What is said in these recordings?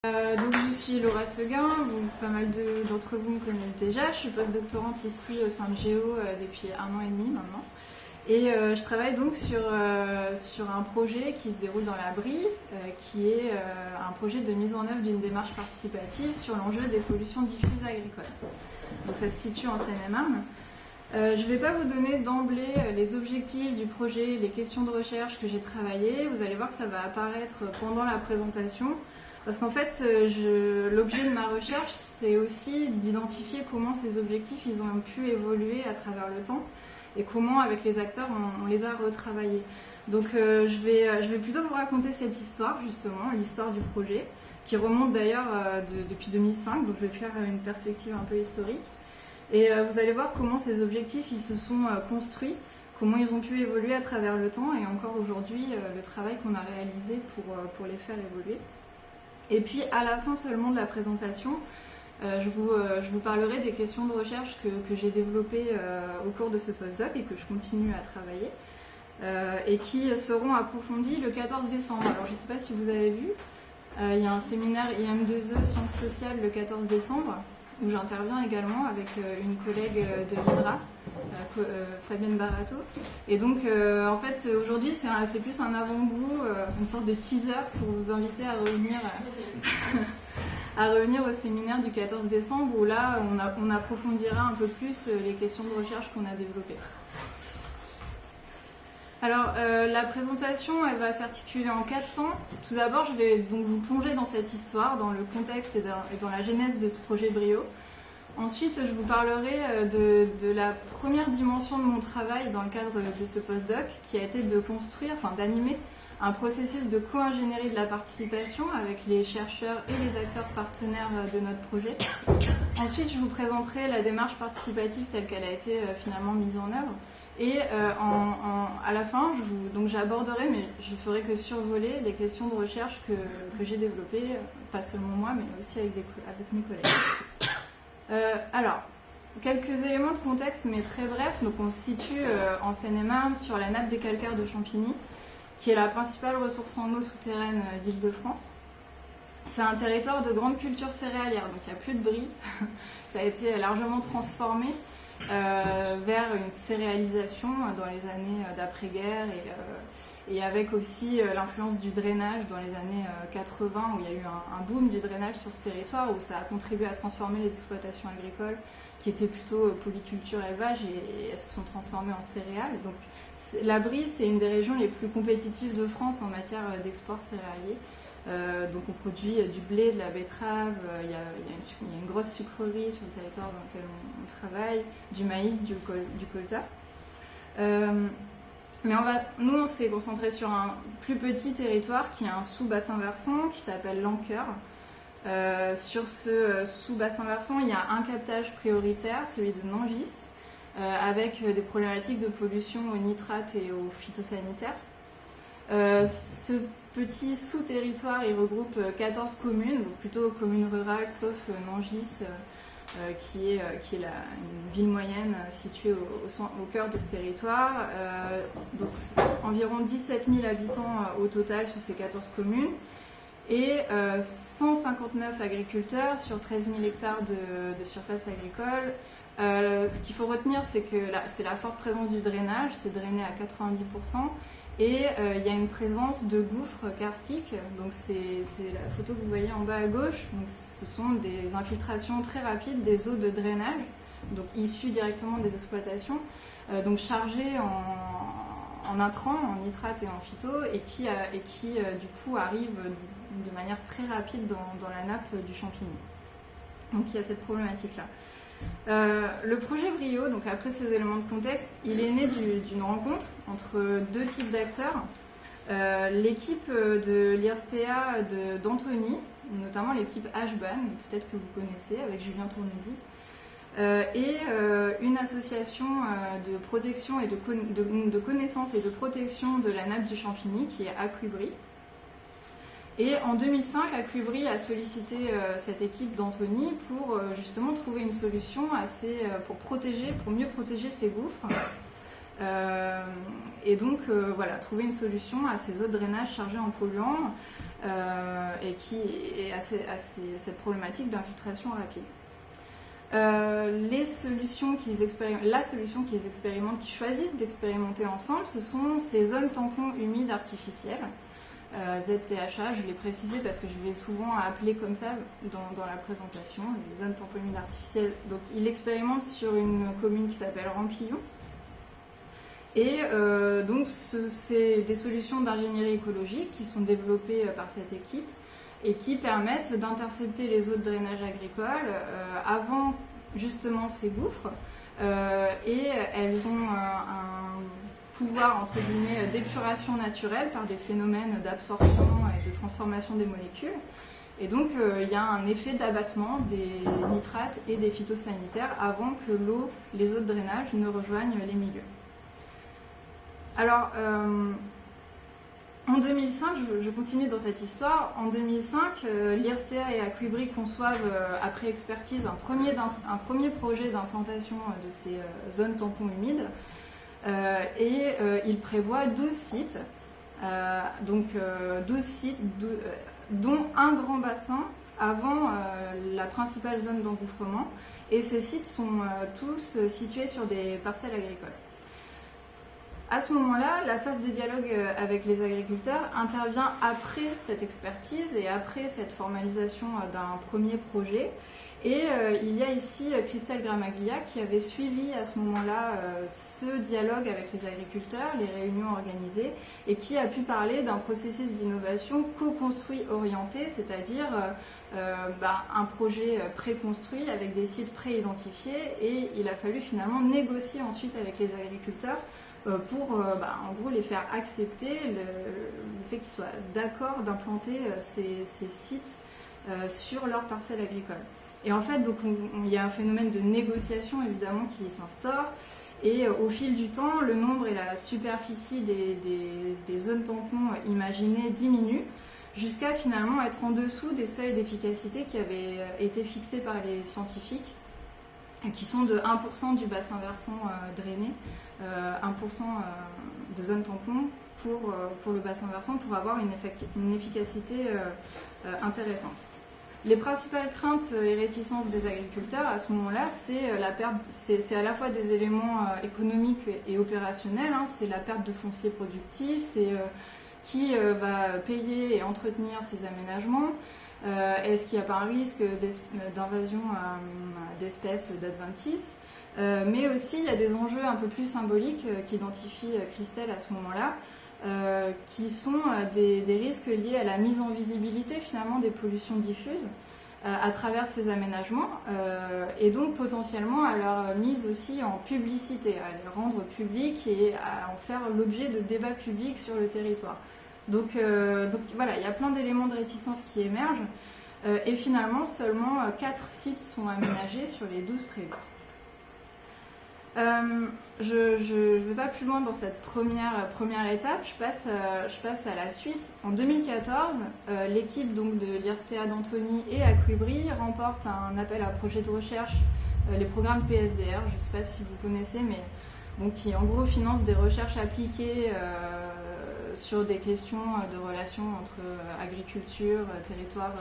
Donc je suis Laura Seguin, donc pas mal d'entre vous me connaissent déjà. Je suis postdoctorante ici au sein de Géo depuis 1 an et demi maintenant. Et je travaille donc sur un projet qui se déroule dans la Brie, qui est un projet de mise en œuvre d'une démarche participative sur l'enjeu des pollutions diffuses agricoles. Donc ça se situe en Seine-et-Marne. Je ne vais pas vous donner d'emblée les objectifs du projet, les questions de recherche que j'ai travaillées. Vous allez voir que ça va apparaître pendant la présentation. Parce qu'en fait, l'objet de ma recherche, c'est aussi d'identifier comment ces objectifs ils ont pu évoluer à travers le temps et comment, avec les acteurs, on les a retravaillés. Donc je vais plutôt vous raconter cette histoire, justement, l'histoire du projet, qui remonte d'ailleurs depuis 2005, donc je vais faire une perspective un peu historique. Et vous allez voir comment ces objectifs ils se sont construits, comment ils ont pu évoluer à travers le temps et encore aujourd'hui, le travail qu'on a réalisé pour les faire évoluer. Et puis à la fin seulement de la présentation, je vous parlerai des questions de recherche que j'ai développées au cours de ce postdoc et que je continue à travailler et qui seront approfondies le 14 décembre. Alors je ne sais pas si vous avez vu, il y a un séminaire IM2E Sciences sociales le 14 décembre où j'interviens également avec une collègue de l'INRA, Fabienne Barato. Et donc, en fait, aujourd'hui, c'est plus un avant-goût, une sorte de teaser pour vous inviter à revenir, à revenir au séminaire du 14 décembre, où là, on approfondira un peu plus les questions de recherche qu'on a développées. Alors, la présentation, elle va s'articuler en 4 temps. Tout d'abord, je vais donc vous plonger dans cette histoire, dans le contexte et dans la genèse de ce projet Brio. Ensuite, je vous parlerai de la première dimension de mon travail dans le cadre de ce postdoc, qui a été de construire, d'animer un processus de co-ingénierie de la participation avec les chercheurs et les acteurs partenaires de notre projet. Ensuite, je vous présenterai la démarche participative telle qu'elle a été finalement mise en œuvre. Et à la fin, j'aborderai, mais je ferai que survoler les questions de recherche que j'ai développées, pas seulement moi, mais aussi avec mes collègues. Alors, quelques éléments de contexte, mais très brefs. Donc, on se situe en Seine-et-Marne, sur la nappe des calcaires de Champigny, qui est la principale ressource en eau souterraine d'Île-de-France. C'est un territoire de grande culture céréalière, donc il n'y a plus de brie. Ça a été largement transformé vers une céréalisation dans les années d'après-guerre et avec aussi l'influence du drainage dans les années 80 où il y a eu un boom du drainage sur ce territoire où ça a contribué à transformer les exploitations agricoles qui étaient plutôt polyculture élevage et elles se sont transformées en céréales. Donc la Brie, c'est une des régions les plus compétitives de France en matière d'export céréalier. Donc on produit du blé, de la betterave, il y a une grosse sucrerie sur le territoire dans lequel on travaille, du maïs, du colza. Mais on s'est concentré sur un plus petit territoire qui est un sous-bassin versant qui s'appelle l'Anqueur. Sur ce sous-bassin versant, il y a un captage prioritaire, celui de Nangis, avec des problématiques de pollution aux nitrates et aux phytosanitaires. Ce petit sous-territoire, il regroupe 14 communes, donc plutôt communes rurales, sauf Nangis, qui est une ville moyenne située au cœur de ce territoire. Donc environ 17 000 habitants au total sur ces 14 communes et 159 agriculteurs sur 13 000 hectares de surface agricole. Ce qu'il faut retenir, c'est que c'est la forte présence du drainage, c'est drainé à 90%. Et il y a une présence de gouffres karstiques, donc c'est la photo que vous voyez en bas à gauche. Donc, ce sont des infiltrations très rapides des eaux de drainage, donc issues directement des exploitations, donc chargées en intrants, en nitrates et en phyto, et qui du coup arrivent de manière très rapide dans la nappe du Champigny. Donc il y a cette problématique-là. Le projet Brio, donc après ces éléments de contexte, il est né d'une rencontre entre deux types d'acteurs. L'équipe de l'IRSTEA d'Antony, notamment l'équipe HBAN, peut-être que vous connaissez, avec Julien Tournevis, et une association de protection et de connaissance et de protection de la nappe du Champigny qui est Aquibri. Et en 2005, Aquibri a sollicité cette équipe d'Antony pour justement trouver une solution pour mieux protéger ces gouffres Et donc, voilà, trouver une solution à ces eaux de drainage chargées en polluants et à cette problématique d'infiltration rapide. La solution qu'ils expérimentent, qu'ils choisissent d'expérimenter ensemble, ce sont ces zones tampons humides artificielles. ZTHA, je l'ai précisé parce que je vais souvent appeler comme ça dans la présentation, les zones tampons humides artificielles. Donc, ils l'expérimentent sur une commune qui s'appelle Rampillon. Et donc, c'est des solutions d'ingénierie écologique qui sont développées par cette équipe et qui permettent d'intercepter les eaux de drainage agricole avant justement ces gouffres. Et elles ont un pouvoir, entre guillemets, d'épuration naturelle par des phénomènes d'absorption et de transformation des molécules. Et donc, il y a un effet d'abattement des nitrates et des phytosanitaires avant que les eaux de drainage ne rejoignent les milieux. Alors, en 2005, je continue dans cette histoire, en 2005, l'IRSTEA et Aquibri conçoivent, après expertise, un premier projet d'implantation de ces zones tampons humides. Et il prévoit 12 sites, 12 sites dont un grand bassin avant la principale zone d'engouffrement. Et ces sites sont tous situés sur des parcelles agricoles. À ce moment-là, la phase de dialogue avec les agriculteurs intervient après cette expertise et après cette formalisation d'un premier projet. Et il y a ici Christelle Gramaglia qui avait suivi à ce moment-là ce dialogue avec les agriculteurs, les réunions organisées, et qui a pu parler d'un processus d'innovation co-construit orienté, c'est-à-dire un projet préconstruit avec des sites pré-identifiés, et il a fallu finalement négocier ensuite avec les agriculteurs pour en gros les faire accepter le fait qu'ils soient d'accord d'implanter ces sites sur leur parcelle agricole. Et en fait, donc, il y a un phénomène de négociation évidemment qui s'instaure, et au fil du temps, le nombre et la superficie des zones tampons imaginées diminuent jusqu'à finalement être en dessous des seuils d'efficacité qui avaient été fixés par les scientifiques, qui sont de 1% du bassin versant drainé, 1% de zones tampons pour le bassin versant pour avoir une efficacité intéressante. Les principales craintes et réticences des agriculteurs à ce moment-là, c'est à la fois des éléments économiques et opérationnels, c'est la perte de foncier productif, c'est qui va payer et entretenir ces aménagements, est-ce qu'il n'y a pas un risque d'invasion d'espèces d'adventices, mais aussi il y a des enjeux un peu plus symboliques qu'identifie Christelle à ce moment-là, qui sont des risques liés à la mise en visibilité finalement des pollutions diffuses à travers ces aménagements et donc potentiellement à leur mise aussi en publicité, à les rendre publics et à en faire l'objet de débats publics sur le territoire. Donc voilà, il y a plein d'éléments de réticence qui émergent et finalement seulement 4 sites sont aménagés sur les 12 prévus. Je ne vais pas plus loin dans cette première étape, je passe à la suite. En 2014, l'équipe donc, de l'IRSTEA d'Antony et Aquibri remporte un appel à projet de recherche, les programmes PSDR, je ne sais pas si vous connaissez, mais donc, qui en gros financent des recherches appliquées sur des questions de relations entre agriculture, territoire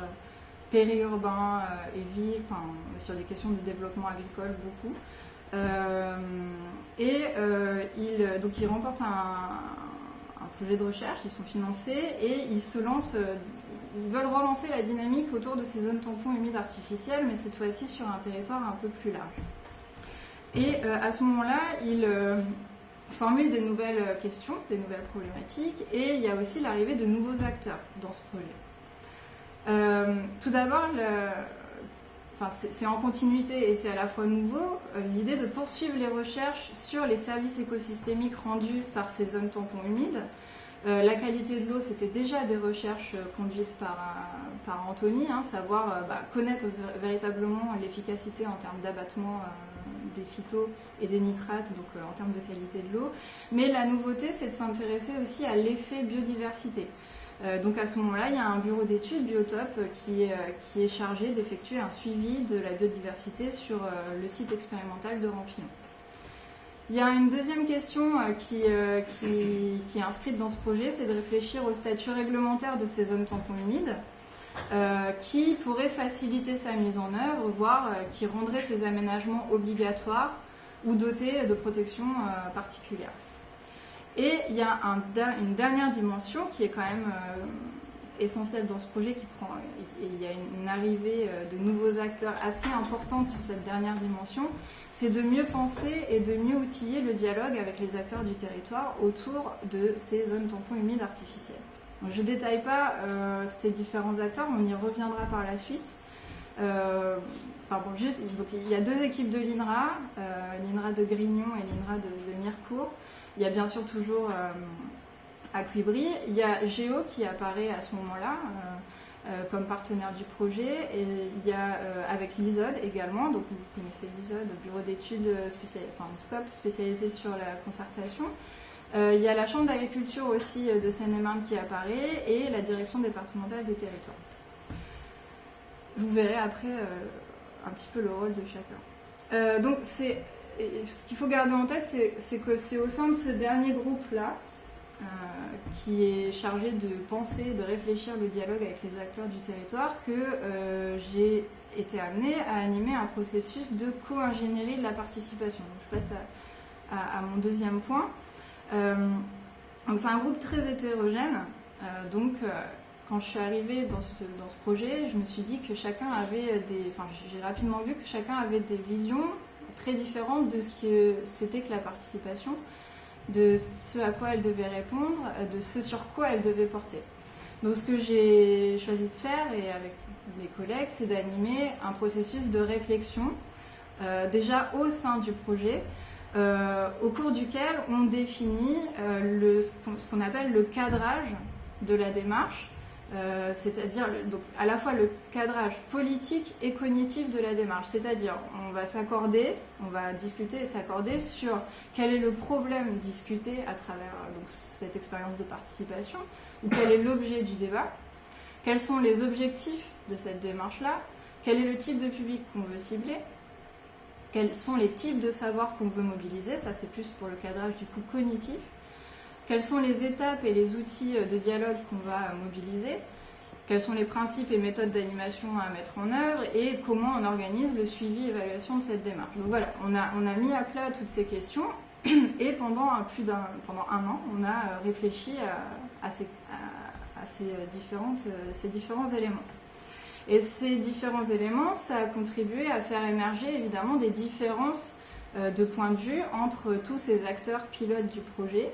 périurbain et ville, sur des questions de développement agricole beaucoup. Donc ils remportent un projet de recherche, ils sont financés et ils veulent relancer la dynamique autour de ces zones tampons humides artificielles, mais cette fois-ci sur un territoire un peu plus large. Et à ce moment-là, ils formulent des nouvelles questions, des nouvelles problématiques, et il y a aussi l'arrivée de nouveaux acteurs dans ce projet. Tout d'abord, c'est en continuité et c'est à la fois nouveau, l'idée de poursuivre les recherches sur les services écosystémiques rendus par ces zones tampons humides. La qualité de l'eau, c'était déjà des recherches conduites par Antony, savoir connaître véritablement l'efficacité en termes d'abattement des phytos et des nitrates, donc en termes de qualité de l'eau. Mais la nouveauté, c'est de s'intéresser aussi à l'effet biodiversité. Donc à ce moment-là, il y a un bureau d'études, Biotope, qui est chargé d'effectuer un suivi de la biodiversité sur le site expérimental de Rampillon. Il y a une deuxième question qui est inscrite dans ce projet, c'est de réfléchir au statut réglementaire de ces zones tampons humides, qui pourrait faciliter sa mise en œuvre, voire qui rendrait ces aménagements obligatoires ou dotés de protections particulières. Et il y a une dernière dimension qui est quand même essentielle dans ce projet, et il y a une arrivée de nouveaux acteurs assez importante sur cette dernière dimension, c'est de mieux penser et de mieux outiller le dialogue avec les acteurs du territoire autour de ces zones tampons humides artificielles. Donc, je ne détaille pas ces différents acteurs, on y reviendra par la suite. Donc, il y a 2 équipes de l'INRA, l'INRA de Grignon et l'INRA de Mirecourt. Il y a bien sûr toujours Aquibri. Il y a Géo qui apparaît à ce moment-là comme partenaire du projet. Et il y a avec l'ISOD également, donc vous connaissez l'ISOD, bureau d'études SCOP spécialisé sur la concertation. Il y a la Chambre d'agriculture aussi de Seine-et-Marne qui apparaît et la direction départementale des territoires. Vous verrez après un petit peu le rôle de chacun. Donc ce qu'il faut garder en tête, c'est que c'est au sein de ce dernier groupe-là, qui est chargé de penser, de réfléchir le dialogue avec les acteurs du territoire, que j'ai été amenée à animer un processus de co-ingénierie de la participation. Donc, je passe à mon deuxième point. Donc c'est un groupe très hétérogène. Quand je suis arrivée dans ce projet, je me suis dit que chacun avait j'ai rapidement vu que chacun avait des visions très différentes de ce que c'était que la participation, de ce à quoi elle devait répondre, de ce sur quoi elle devait porter. Donc ce que j'ai choisi de faire, et avec mes collègues, c'est d'animer un processus de réflexion, déjà au sein du projet, au cours duquel on définit ce qu'on appelle le cadrage de la démarche, c'est-à-dire donc, à la fois le cadrage politique et cognitif de la démarche. C'est-à-dire, on va discuter et s'accorder sur quel est le problème discuté à travers cette expérience de participation, ou quel est l'objet du débat, quels sont les objectifs de cette démarche-là, quel est le type de public qu'on veut cibler, quels sont les types de savoirs qu'on veut mobiliser, ça c'est plus pour le cadrage du coup cognitif, quelles sont les étapes et les outils de dialogue qu'on va mobiliser, quels sont les principes et méthodes d'animation à mettre en œuvre et comment on organise le suivi et évaluation de cette démarche. Donc voilà, on a mis à plat toutes ces questions et pendant un an, on a réfléchi à ces différents éléments. Et ces différents éléments, ça a contribué à faire émerger évidemment des différences de point de vue entre tous ces acteurs pilotes du projet,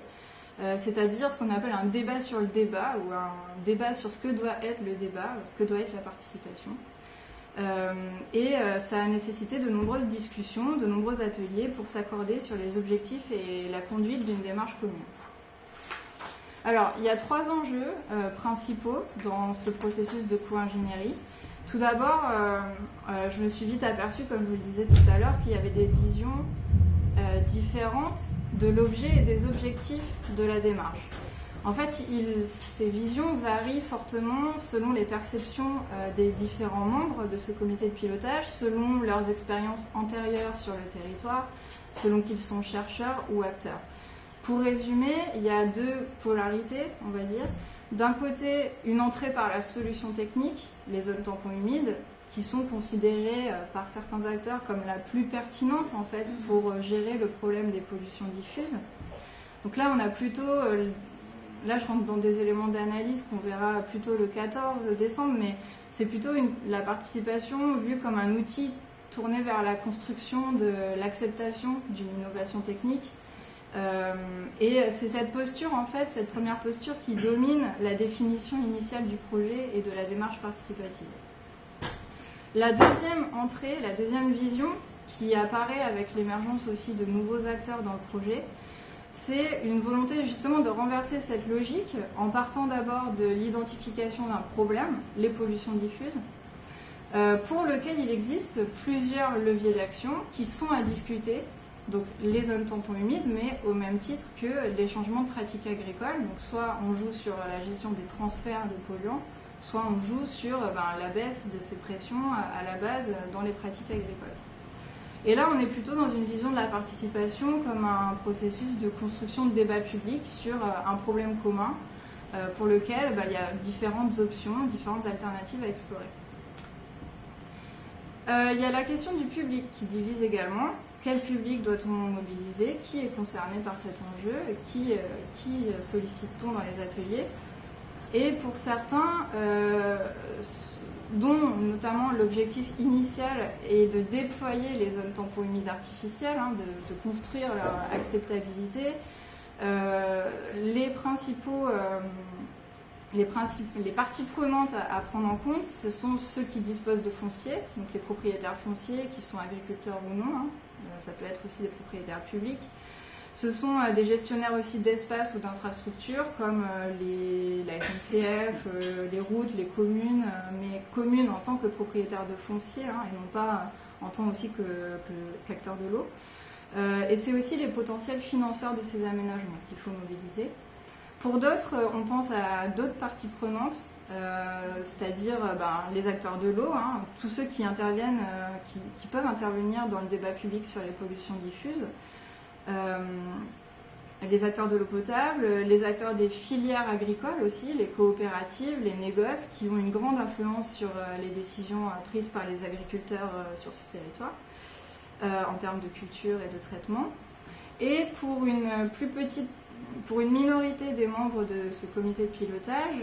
c'est-à-dire ce qu'on appelle un débat sur le débat, ou un débat sur ce que doit être le débat, ce que doit être la participation. Ça a nécessité de nombreuses discussions, de nombreux ateliers pour s'accorder sur les objectifs et la conduite d'une démarche commune. Alors, il y a 3 enjeux principaux dans ce processus de co-ingénierie. Tout d'abord, je me suis vite aperçue, comme je vous le disais tout à l'heure, qu'il y avait des visions différentes de l'objet et des objectifs de la démarche. En fait, ces visions varient fortement selon les perceptions des différents membres de ce comité de pilotage, selon leurs expériences antérieures sur le territoire, selon qu'ils sont chercheurs ou acteurs. Pour résumer, il y a 2 polarités, on va dire. D'un côté, une entrée par la solution technique, les zones tampons humides, qui sont considérées par certains acteurs comme la plus pertinente en fait pour gérer le problème des pollutions diffuses. Donc là, on a plutôt, là je rentre dans des éléments d'analyse qu'on verra plutôt le 14 décembre, mais c'est plutôt la participation vue comme un outil tourné vers la construction de l'acceptation d'une innovation technique. Et c'est cette posture, en fait, cette première posture qui domine la définition initiale du projet et de la démarche participative. La deuxième entrée, la deuxième vision qui apparaît avec l'émergence aussi de nouveaux acteurs dans le projet, c'est une volonté justement de renverser cette logique en partant d'abord de l'identification d'un problème, les pollutions diffuses, pour lequel il existe plusieurs leviers d'action qui sont à discuter. Donc les zones tampons humides, mais au même titre que les changements de pratiques agricoles. Donc soit on joue sur la gestion des transferts de polluants, soit on joue sur la baisse de ces pressions à la base dans les pratiques agricoles. Et là, on est plutôt dans une vision de la participation comme un processus de construction de débat public sur un problème commun pour lequel il y a différentes options, différentes alternatives à explorer. Il y a la question du public qui divise également. Quel public doit-on mobiliser? Qui est concerné par cet enjeu? Qui sollicite-t-on dans les ateliers? Et pour certains, dont notamment l'objectif initial est de déployer les zones tampons humides artificielles, de construire leur acceptabilité, les parties prenantes à prendre en compte, ce sont ceux qui disposent de foncier, donc les propriétaires fonciers, qui sont agriculteurs ou non, ça peut être aussi des propriétaires publics. Ce sont des gestionnaires aussi d'espace ou d'infrastructures comme la SNCF, les routes, les communes, mais communes en tant que propriétaires de foncier et non pas en tant aussi qu'acteurs de l'eau. Et c'est aussi les potentiels financeurs de ces aménagements qu'il faut mobiliser. Pour d'autres, on pense à d'autres parties prenantes, c'est-à-dire les acteurs de l'eau, tous ceux qui interviennent, qui peuvent intervenir dans le débat public sur les pollutions diffuses. Les acteurs de l'eau potable, les acteurs des filières agricoles aussi, les coopératives, les négoces, qui ont une grande influence sur les décisions prises par les agriculteurs sur ce territoire, en termes de culture et de traitement. Et pour une minorité des membres de ce comité de pilotage,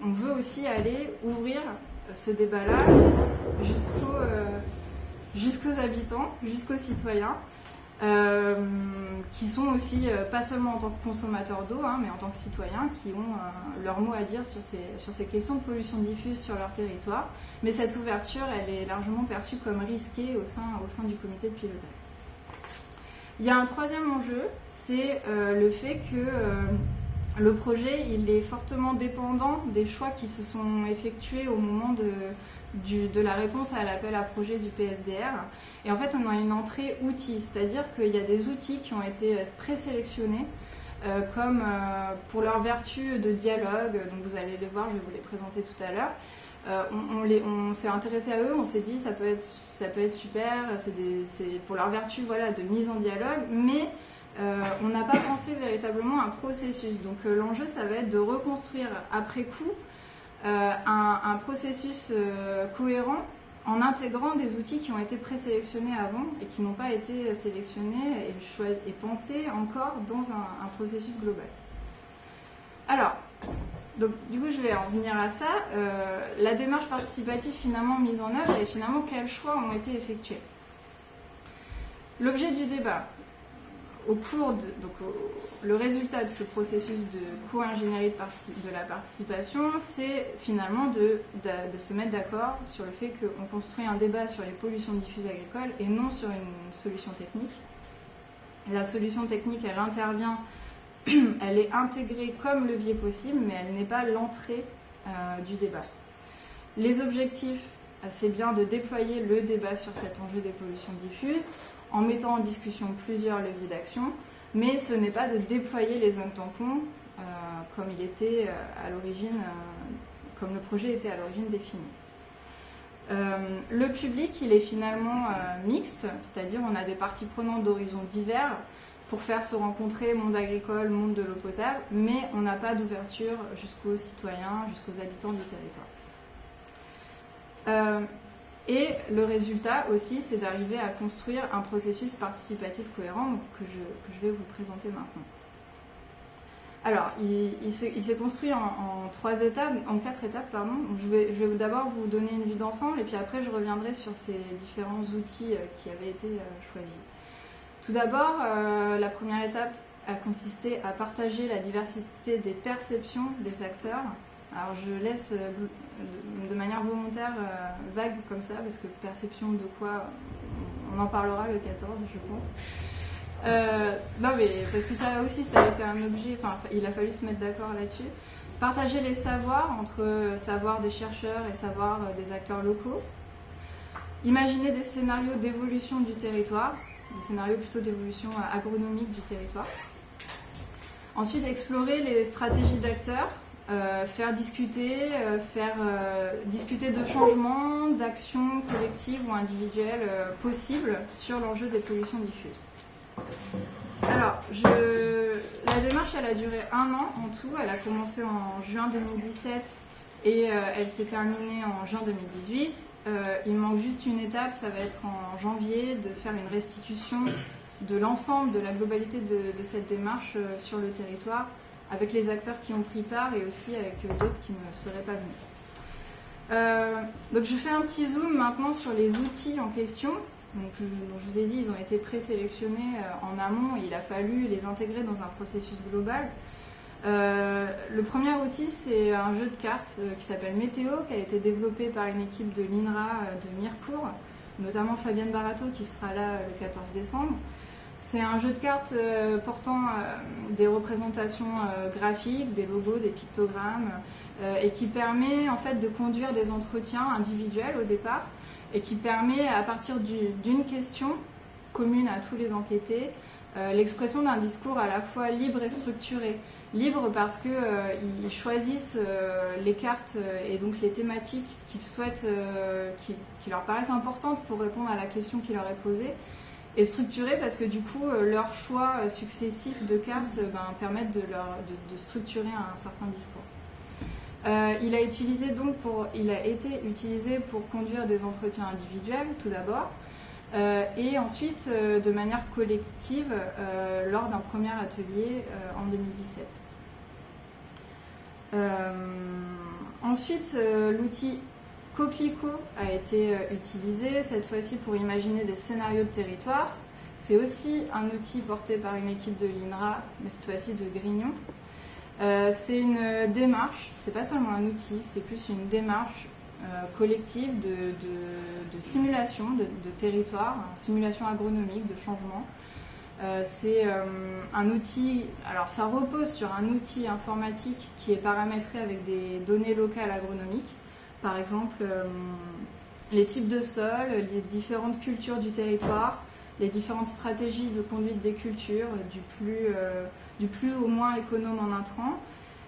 on veut aussi aller ouvrir ce débat-là jusqu'aux habitants, jusqu'aux citoyens, qui sont aussi, pas seulement en tant que consommateurs d'eau, mais en tant que citoyens, qui ont leur mot à dire sur ces questions de pollution diffuse sur leur territoire. Mais cette ouverture, elle est largement perçue comme risquée au sein du comité de pilotage. Il y a un troisième enjeu, c'est le fait que le projet il est fortement dépendant des choix qui se sont effectués au moment de la réponse à l'appel à projet du PSDR. Et en fait, on a une entrée outils, c'est-à-dire qu'il y a des outils qui ont été présélectionnés comme pour leur vertu de dialogue, donc vous allez les voir, je vais vous les présenter tout à l'heure. On s'est intéressé à eux, on s'est dit ça peut être super, c'est pour leur vertu de mise en dialogue, mais on n'a pas pensé véritablement à un processus. Donc l'enjeu, ça va être de reconstruire après coup un processus cohérent en intégrant des outils qui ont été présélectionnés avant et qui n'ont pas été sélectionnés et pensés encore dans un processus global. Alors, donc, du coup, je vais en venir à ça. La démarche participative finalement mise en œuvre et finalement quels choix ont été effectués. L'objet du débat, le résultat de ce processus de co-ingénierie de la participation, c'est finalement de se mettre d'accord sur le fait qu'on construit un débat sur les pollutions diffuses agricoles et non sur une solution technique. La solution technique, elle intervient. Elle est intégrée comme levier possible, mais elle n'est pas l'entrée du débat. Les objectifs, c'est bien de déployer le débat sur cet enjeu des pollutions diffuses, en mettant en discussion plusieurs leviers d'action, mais ce n'est pas de déployer les zones tampons comme il était à l'origine, comme le projet était à l'origine défini. Le public, il est finalement mixte, c'est-à-dire on a des parties prenantes d'horizons divers, pour faire se rencontrer monde agricole, monde de l'eau potable, mais on n'a pas d'ouverture jusqu'aux citoyens, jusqu'aux habitants du territoire. Et le résultat aussi, c'est d'arriver à construire un processus participatif cohérent que je vais vous présenter maintenant. Alors, il s'est construit en 4 étapes, pardon. Je vais d'abord vous donner une vue d'ensemble et puis après je reviendrai sur ces différents outils qui avaient été choisis. Tout d'abord, la première étape a consisté à partager la diversité des perceptions des acteurs. Alors je laisse de manière volontaire vague comme ça, parce que perception de quoi, on en parlera le 14, je pense. Non mais parce que ça aussi, ça a été un objet, il a fallu se mettre d'accord là-dessus. Partager les savoirs entre savoir des chercheurs et savoir des acteurs locaux. Imaginer des scénarios d'évolution du territoire, des scénarios plutôt d'évolution agronomique du territoire. Ensuite, explorer les stratégies d'acteurs faire discuter, discuter de changements, d'actions collectives ou individuelles possibles sur l'enjeu des pollutions diffuses. Alors, la démarche, elle a duré 1 an en tout. Elle a commencé en juin 2017 et elle s'est terminée en juin 2018. Il manque juste une étape, ça va être en janvier, de faire une restitution de l'ensemble, de la globalité de cette démarche sur le territoire, avec les acteurs qui ont pris part et aussi avec d'autres qui ne seraient pas venus. Donc je fais un petit zoom maintenant sur les outils en question. Donc, dont je vous ai dit, ils ont été présélectionnés en amont et il a fallu les intégrer dans un processus global. Le premier outil, c'est un jeu de cartes qui s'appelle Météo, qui a été développé par une équipe de l'INRA de Mirecourt, notamment Fabienne Barato qui sera là le 14 décembre. C'est un jeu de cartes portant des représentations graphiques, des logos, des pictogrammes, et qui permet en fait de conduire des entretiens individuels au départ, et qui permet, à partir d'une question commune à tous les enquêtés, l'expression d'un discours à la fois libre et structuré. Libre parce qu'ils choisissent les cartes et donc les thématiques qu'ils souhaitent, qui leur paraissent importantes pour répondre à la question qui leur est posée, et structuré parce que du coup, leurs choix successifs de cartes permettent de structurer un certain discours. Il a été utilisé pour conduire des entretiens individuels, tout d'abord, et ensuite de manière collective lors d'un premier atelier en 2017. Ensuite, l'outil Coquelicot a été utilisé, cette fois-ci pour imaginer des scénarios de territoire. C'est aussi un outil porté par une équipe de l'INRA, mais cette fois-ci de Grignon. C'est une démarche, c'est pas seulement un outil, c'est plus une démarche collective de simulation de territoire, simulation agronomique, de changement. C'est un outil, alors ça repose sur un outil informatique qui est paramétré avec des données locales agronomiques, par exemple les types de sols, les différentes cultures du territoire, les différentes stratégies de conduite des cultures, du plus au moins économe en intrants.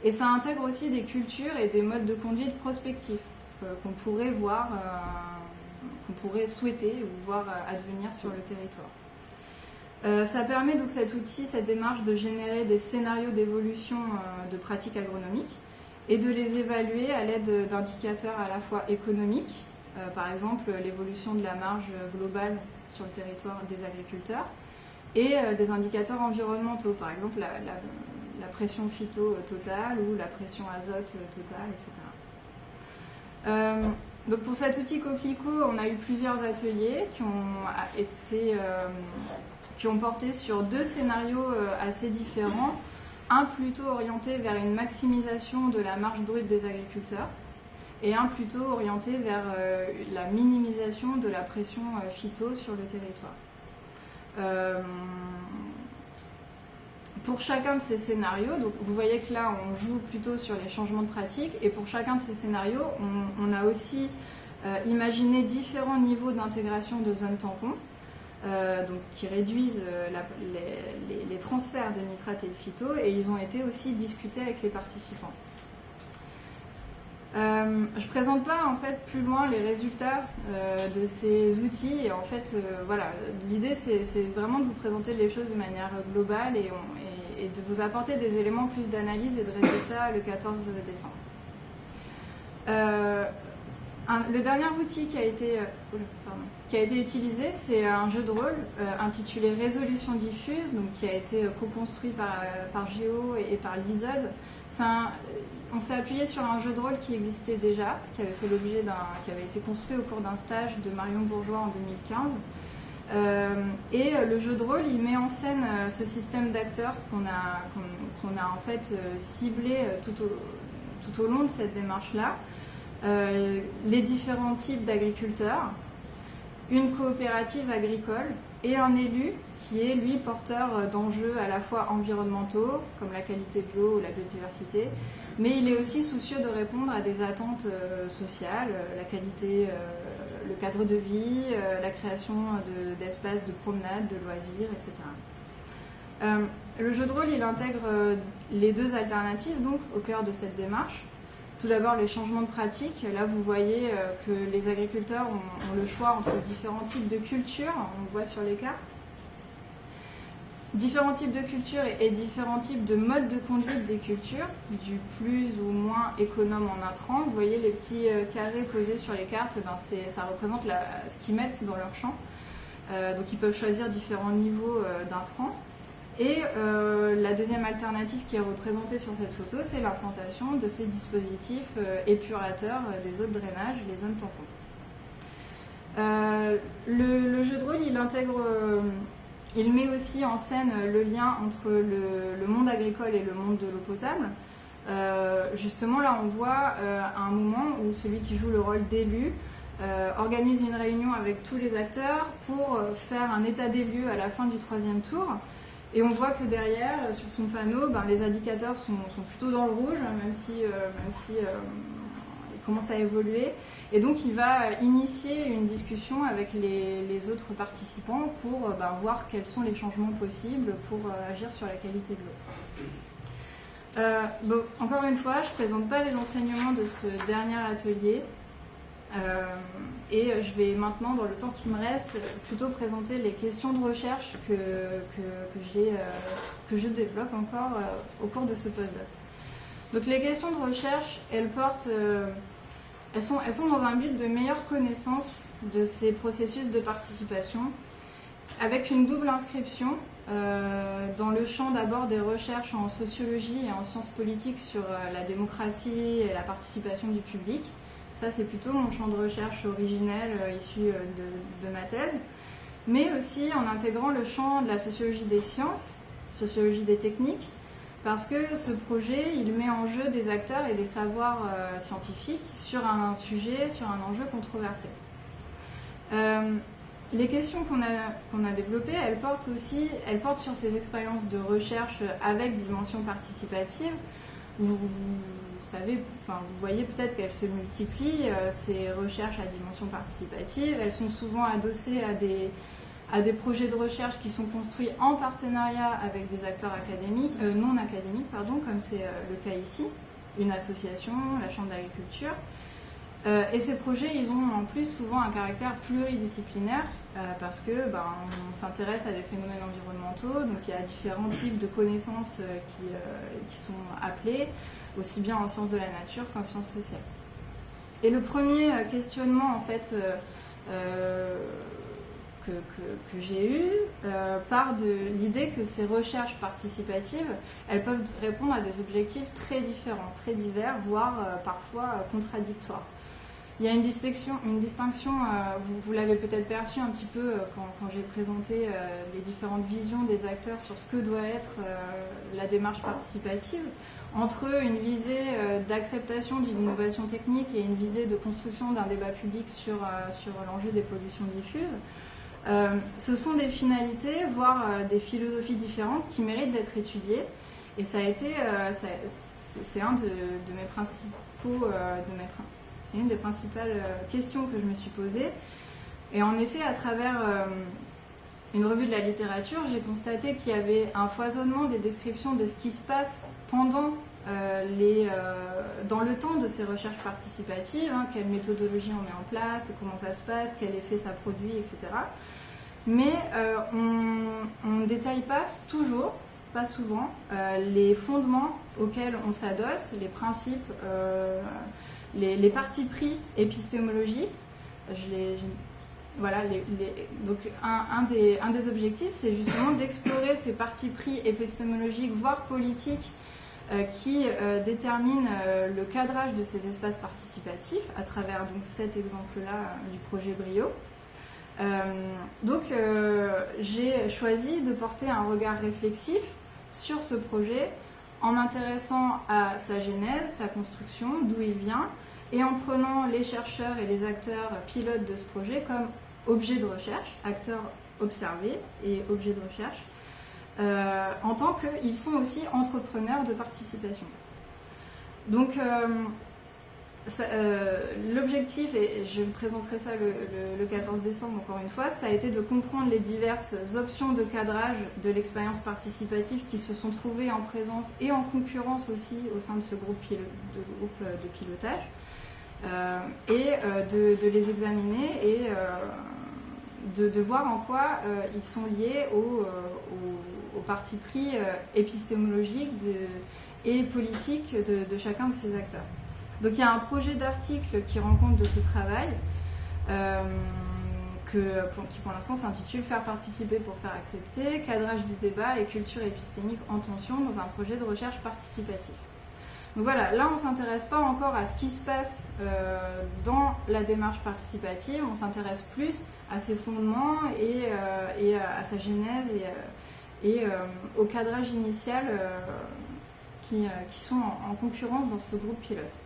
Et ça intègre aussi des cultures et des modes de conduite prospectifs qu'on pourrait voir, qu'on pourrait souhaiter ou voir advenir sur le territoire. Ça permet donc cet outil, cette démarche de générer des scénarios d'évolution de pratiques agronomiques et de les évaluer à l'aide d'indicateurs à la fois économiques, par exemple l'évolution de la marge globale sur le territoire des agriculteurs, et des indicateurs environnementaux, par exemple la pression phyto totale ou la pression azote totale, etc. Donc pour cet outil Coquelicot, on a eu plusieurs ateliers qui ont porté sur 2 scénarios assez différents. Un plutôt orienté vers une maximisation de la marge brute des agriculteurs et un plutôt orienté vers la minimisation de la pression phyto sur le territoire. Pour chacun de ces scénarios, donc vous voyez que là on joue plutôt sur les changements de pratique, et pour chacun de ces scénarios, on a aussi imaginé différents niveaux d'intégration de zones tampons, donc qui réduisent les transferts de nitrates et de phyto, et ils ont été aussi discutés avec les participants. Je ne présente pas en fait plus loin les résultats de ces outils, et en fait voilà, l'idée c'est vraiment de vous présenter les choses de manière globale et de vous apporter des éléments plus d'analyse et de résultats le 14 décembre. Le dernier outil qui a été utilisé, c'est un jeu de rôle intitulé Résolution diffuse, donc qui a été co-construit par Géo et par l'ISOD. On s'est appuyé sur un jeu de rôle qui existait déjà, qui avait fait l'objet qui avait été construit au cours d'un stage de Marion Bourgeois en 2015. Et le jeu de rôle, il met en scène ce système d'acteurs qu'on a en fait ciblé tout au long de cette démarche-là. Les différents types d'agriculteurs, une coopérative agricole et un élu qui est, lui, porteur d'enjeux à la fois environnementaux, comme la qualité de l'eau ou la biodiversité, mais il est aussi soucieux de répondre à des attentes sociales, la qualité, le cadre de vie, la création d'espaces de promenade, de loisirs, etc. Le jeu de rôle, il intègre les deux alternatives donc, au cœur de cette démarche. Tout d'abord, les changements de pratique. Là, vous voyez que les agriculteurs ont le choix entre différents types de cultures, on le voit sur les cartes. Différents types de cultures et différents types de modes de conduite des cultures, du plus ou moins économe en intrants. Vous voyez les petits carrés posés sur les cartes, ben ça représente ce qu'ils mettent dans leur champ. Donc ils peuvent choisir différents niveaux d'intrants. Et la deuxième alternative qui est représentée sur cette photo, c'est l'implantation de ces dispositifs épurateurs des eaux de drainage, les zones tampons. Le jeu de rôle, il met aussi en scène le lien entre le monde agricole et le monde de l'eau potable. Justement, là, on voit un moment où celui qui joue le rôle d'élu organise une réunion avec tous les acteurs pour faire un état des lieux à la fin du 3e tour. Et on voit que derrière, sur son panneau, les indicateurs sont plutôt dans le rouge, même si ils commencent à évoluer. Et donc, il va initier une discussion avec les autres participants pour voir quels sont les changements possibles pour agir sur la qualité de l'eau. Encore une fois, je ne présente pas les enseignements de ce dernier atelier. Et je vais maintenant, dans le temps qui me reste, plutôt présenter les questions de recherche que je développe encore au cours de ce postdoc. Donc les questions de recherche, elles sont dans un but de meilleure connaissance de ces processus de participation, avec une double inscription dans le champ d'abord des recherches en sociologie et en sciences politiques sur la démocratie et la participation du public. Ça, c'est plutôt mon champ de recherche originel issu de ma thèse, mais aussi en intégrant le champ de la sociologie des sciences, sociologie des techniques, parce que ce projet, il met en jeu des acteurs et des savoirs scientifiques sur un sujet, sur un enjeu controversé. Les questions qu'on a développées, elles portent sur ces expériences de recherche avec dimension participative. Vous voyez peut-être qu'elles se multiplient, ces recherches à dimension participative. Elles sont souvent adossées à des projets de recherche qui sont construits en partenariat avec des acteurs académiques, non académiques, comme c'est le cas ici, une association, la Chambre d'agriculture. Et ces projets, ils ont en plus souvent un caractère pluridisciplinaire parce que on s'intéresse à des phénomènes environnementaux, donc il y a différents types de connaissances qui sont appelées, aussi bien en sciences de la nature qu'en sciences sociales. Et le premier questionnement en fait que j'ai eu part de l'idée que ces recherches participatives, elles peuvent répondre à des objectifs très différents, très divers, voire parfois contradictoires. Il y a une distinction, vous l'avez peut-être perçu un petit peu quand j'ai présenté les différentes visions des acteurs sur ce que doit être la démarche participative, entre une visée d'acceptation d'une innovation technique et une visée de construction d'un débat public sur l'enjeu des pollutions diffuses. Ce sont des finalités, voire des philosophies différentes qui méritent d'être étudiées. Et ça a été, c'est un de mes principaux, c'est une des principales questions que je me suis posée. Et en effet, à travers une revue de la littérature, j'ai constaté qu'il y avait un foisonnement des descriptions de ce qui se passe pendant dans le temps de ces recherches participatives, quelle méthodologie on met en place, comment ça se passe, quel effet ça produit, etc. Mais on ne détaille pas toujours, pas souvent, les fondements auxquels on s'adosse, les principes, les partis pris épistémologiques. Donc un des objectifs, c'est justement d'explorer ces partis pris épistémologiques, voire politiques, qui déterminent le cadrage de ces espaces participatifs à travers donc, cet exemple-là du projet Brio. J'ai choisi de porter un regard réflexif sur ce projet en m'intéressant à sa genèse, sa construction, d'où il vient, et en prenant les chercheurs et les acteurs pilotes de ce projet comme objets de recherche, acteurs observés et objets de recherche, en tant qu'ils sont aussi entrepreneurs de participation. Donc, l'objectif, et je présenterai ça le 14 décembre encore une fois, ça a été de comprendre les diverses options de cadrage de l'expérience participative qui se sont trouvées en présence et en concurrence aussi au sein de ce groupe de pilotage, et de les examiner et de voir en quoi ils sont liés au parti pris épistémologique et politique de chacun de ces acteurs. Donc il y a un projet d'article qui rend compte de ce travail, qui pour l'instant s'intitule « Faire participer pour faire accepter, cadrage du débat et culture épistémique en tension dans un projet de recherche participatif ». Donc voilà, là on ne s'intéresse pas encore à ce qui se passe dans la démarche participative, on s'intéresse plus à ses fondements et à sa genèse et au cadrage initial qui sont en concurrence dans ce groupe pilote.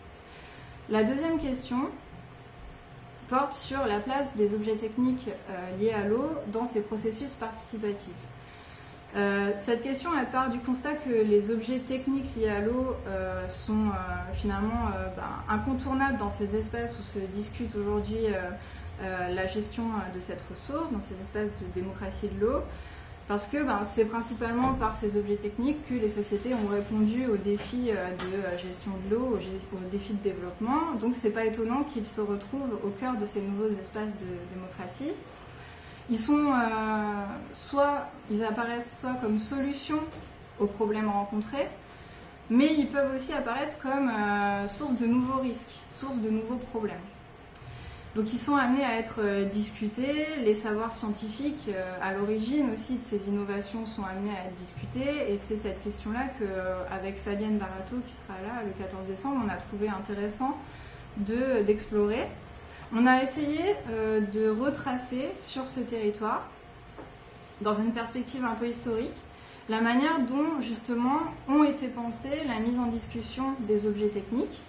La deuxième question porte sur la place des objets techniques liés à l'eau dans ces processus participatifs. Cette question, elle part du constat que les objets techniques liés à l'eau sont finalement incontournables dans ces espaces où se discute aujourd'hui la gestion de cette ressource, dans ces espaces de démocratie de l'eau, parce que c'est principalement par ces objets techniques que les sociétés ont répondu aux défis de gestion de l'eau, aux défis de développement. Donc c'est pas étonnant qu'ils se retrouvent au cœur de ces nouveaux espaces de démocratie. Ils apparaissent soit comme solution aux problèmes rencontrés, mais ils peuvent aussi apparaître comme source de nouveaux risques, source de nouveaux problèmes. Donc ils sont amenés à être discutés, les savoirs scientifiques à l'origine aussi de ces innovations sont amenés à être discutés, et c'est cette question-là qu'avec Fabienne Barato qui sera là le 14 décembre, on a trouvé intéressant d'explorer. On a essayé de retracer sur ce territoire, dans une perspective un peu historique, la manière dont justement ont été pensées la mise en discussion des objets techniques.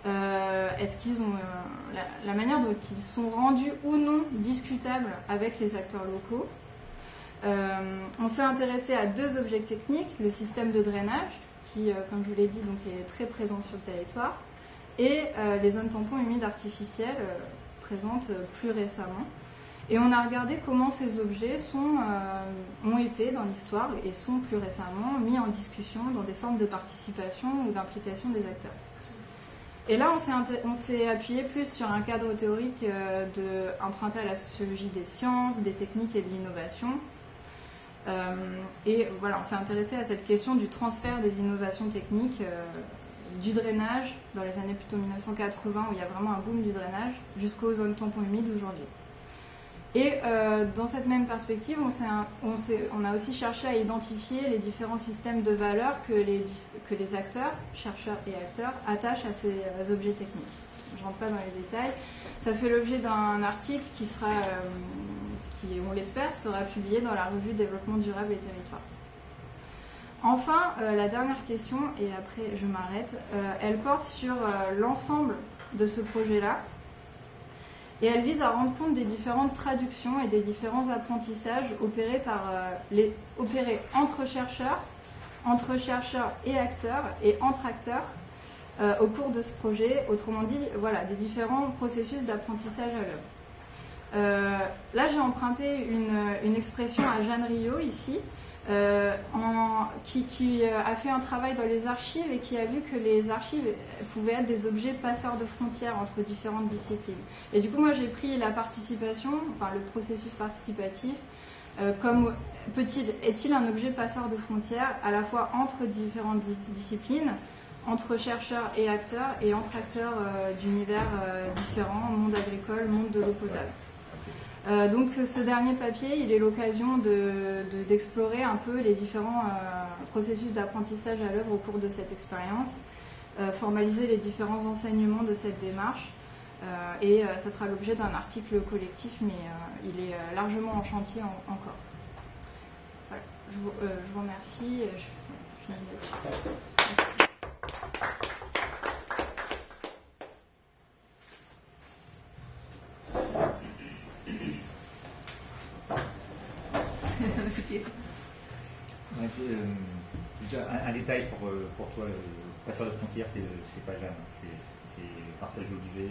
Est-ce qu'ils ont la manière dont ils sont rendus ou non discutables avec les acteurs locaux. On s'est intéressé à deux objets techniques, le système de drainage qui, comme je vous l'ai dit, donc, est très présent sur le territoire, et les zones tampons humides artificielles présentes plus récemment. Et on a regardé comment ces objets ont été dans l'histoire et sont plus récemment mis en discussion dans des formes de participation ou d'implication des acteurs. Et là, on s'est appuyé plus sur un cadre théorique emprunté à la sociologie des sciences, des techniques et de l'innovation. Et voilà, on s'est intéressé à cette question du transfert des innovations techniques, du drainage, dans les années plutôt 1980, où il y a vraiment un boom du drainage, jusqu'aux zones tampons humides aujourd'hui. Et dans cette même perspective, on a aussi cherché à identifier les différents systèmes de valeurs que les acteurs, chercheurs et acteurs, attachent à ces objets techniques. Je ne rentre pas dans les détails. Ça fait l'objet d'un article qui, on l'espère, sera publié dans la revue Développement durable et territoire. Enfin, la dernière question, et après je m'arrête, elle porte sur l'ensemble de ce projet-là. Et elle vise à rendre compte des différentes traductions et des différents apprentissages opérés entre chercheurs et acteurs, et entre acteurs au cours de ce projet. Autrement dit, voilà, des différents processus d'apprentissage à l'œuvre. Là, j'ai emprunté une expression à Jeanne Rio, ici, qui a fait un travail dans les archives et qui a vu que les archives pouvaient être des objets passeurs de frontières entre différentes disciplines. Et du coup, moi, j'ai pris la participation, enfin le processus participatif, comme est-il un objet passeur de frontières à la fois entre différentes disciplines, entre chercheurs et entre acteurs d'univers différents, monde agricole, monde de l'eau potable. Donc ce dernier papier, il est l'occasion d'explorer un peu les différents processus d'apprentissage à l'œuvre au cours de cette expérience, formaliser les différents enseignements de cette démarche, et ça sera l'objet d'un article collectif, mais il est largement en chantier encore. Voilà, je vous remercie, je finis là-dessus. Merci. Un détail pour toi, passeur de frontières, c'est pas Jeanne, grâce à Jolivet.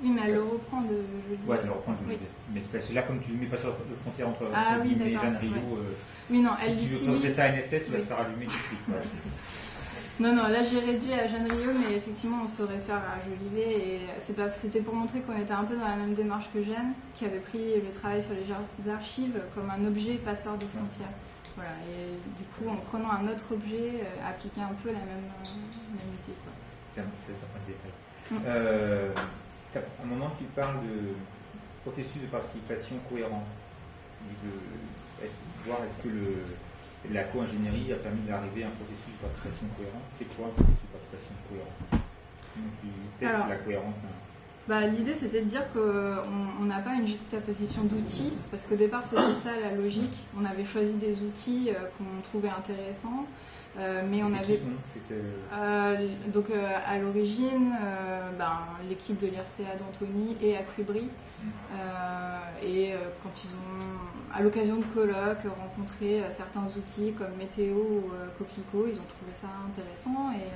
Oui, mais elle le reprend de Jolivet. Ouais, elle le reprend de Jolivet. Oui. Mais là, comme tu ne mets pas sur la frontière entre oui, Jeanne Rio, oui, non, si elle tu veux proposer ça à NSS, tu vas te faire allumer tout de suite. Ouais. Non, là j'ai réduit à Jeanne Rio, mais effectivement on se réfère à Jolivet et c'est parce que c'était pour montrer qu'on était un peu dans la même démarche que Jeanne, qui avait pris le travail sur les archives comme un objet passeur de frontières. Voilà, et du coup en prenant un autre objet, appliquer un peu la même idée. C'est un point de détail. À un moment tu parles de processus de participation cohérent. Est-ce que la co-ingénierie a permis d'arriver à un processus de participation cohérent? C'est quoi un processus de participation cohérent? Comment tu testes la cohérence? L'idée c'était de dire qu'on n'a pas une juxtaposition d'outils, parce qu'au départ c'était ça la logique. On avait choisi des outils qu'on trouvait intéressants, mais on avait. Donc à l'origine, l'équipe de l'IRSTEA d'Antony et Acuibri. Et quand ils ont, à l'occasion de colloques, rencontré certains outils comme Météo ou Coquelicot, ils ont trouvé ça intéressant. Et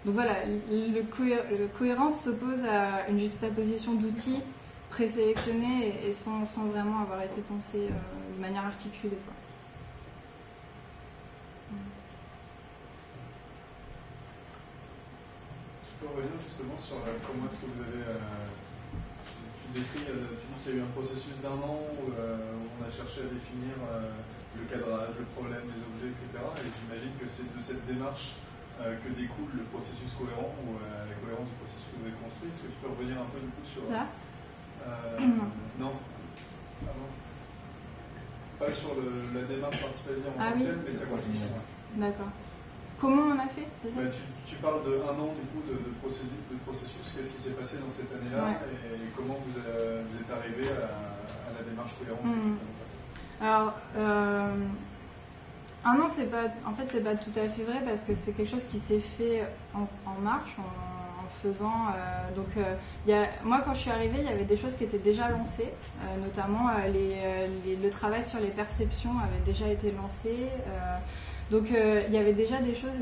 donc voilà, la cohérence s'oppose à une juxtaposition d'outils présélectionnés et sans vraiment avoir été pensé de manière articulée. Tu peux revenir justement sur comment est-ce que vous avez... Tu dis qu'il y a eu un processus d'1 an où on a cherché à définir le cadrage, le problème, les objets, etc. Et j'imagine que c'est de cette démarche que découle le processus cohérent ou la cohérence du processus que vous avez construit. Est-ce que tu peux revenir un peu du coup sur... Non. Pas sur la démarche participative en tant que telle, mais sa construction. D'accord. Comment on a fait, c'est ça? Tu parles de 1 an du coup de processus. Qu'est-ce qui s'est passé dans cette année-là et comment vous êtes arrivé à la démarche cohérente? Alors, 1 an, c'est pas tout à fait vrai parce que c'est quelque chose qui s'est fait en marche, en faisant. Moi, quand je suis arrivée, il y avait des choses qui étaient déjà lancées, notamment le travail sur les perceptions avait déjà été lancé. Donc il y avait déjà des choses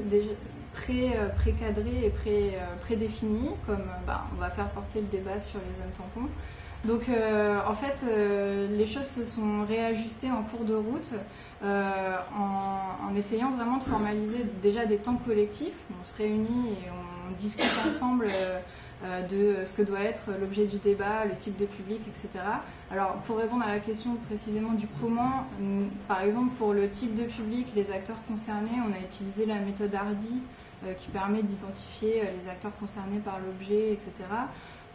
pré-cadrées et prédéfinies, comme on va faire porter le débat sur les zones tampons. Donc en fait, les choses se sont réajustées en cours de route en essayant vraiment de formaliser déjà des temps collectifs. On se réunit et on discute ensemble de ce que doit être l'objet du débat, le type de public, etc. Alors, pour répondre à la question précisément du comment, par exemple, pour le type de public, les acteurs concernés, on a utilisé la méthode Hardy qui permet d'identifier les acteurs concernés par l'objet, etc.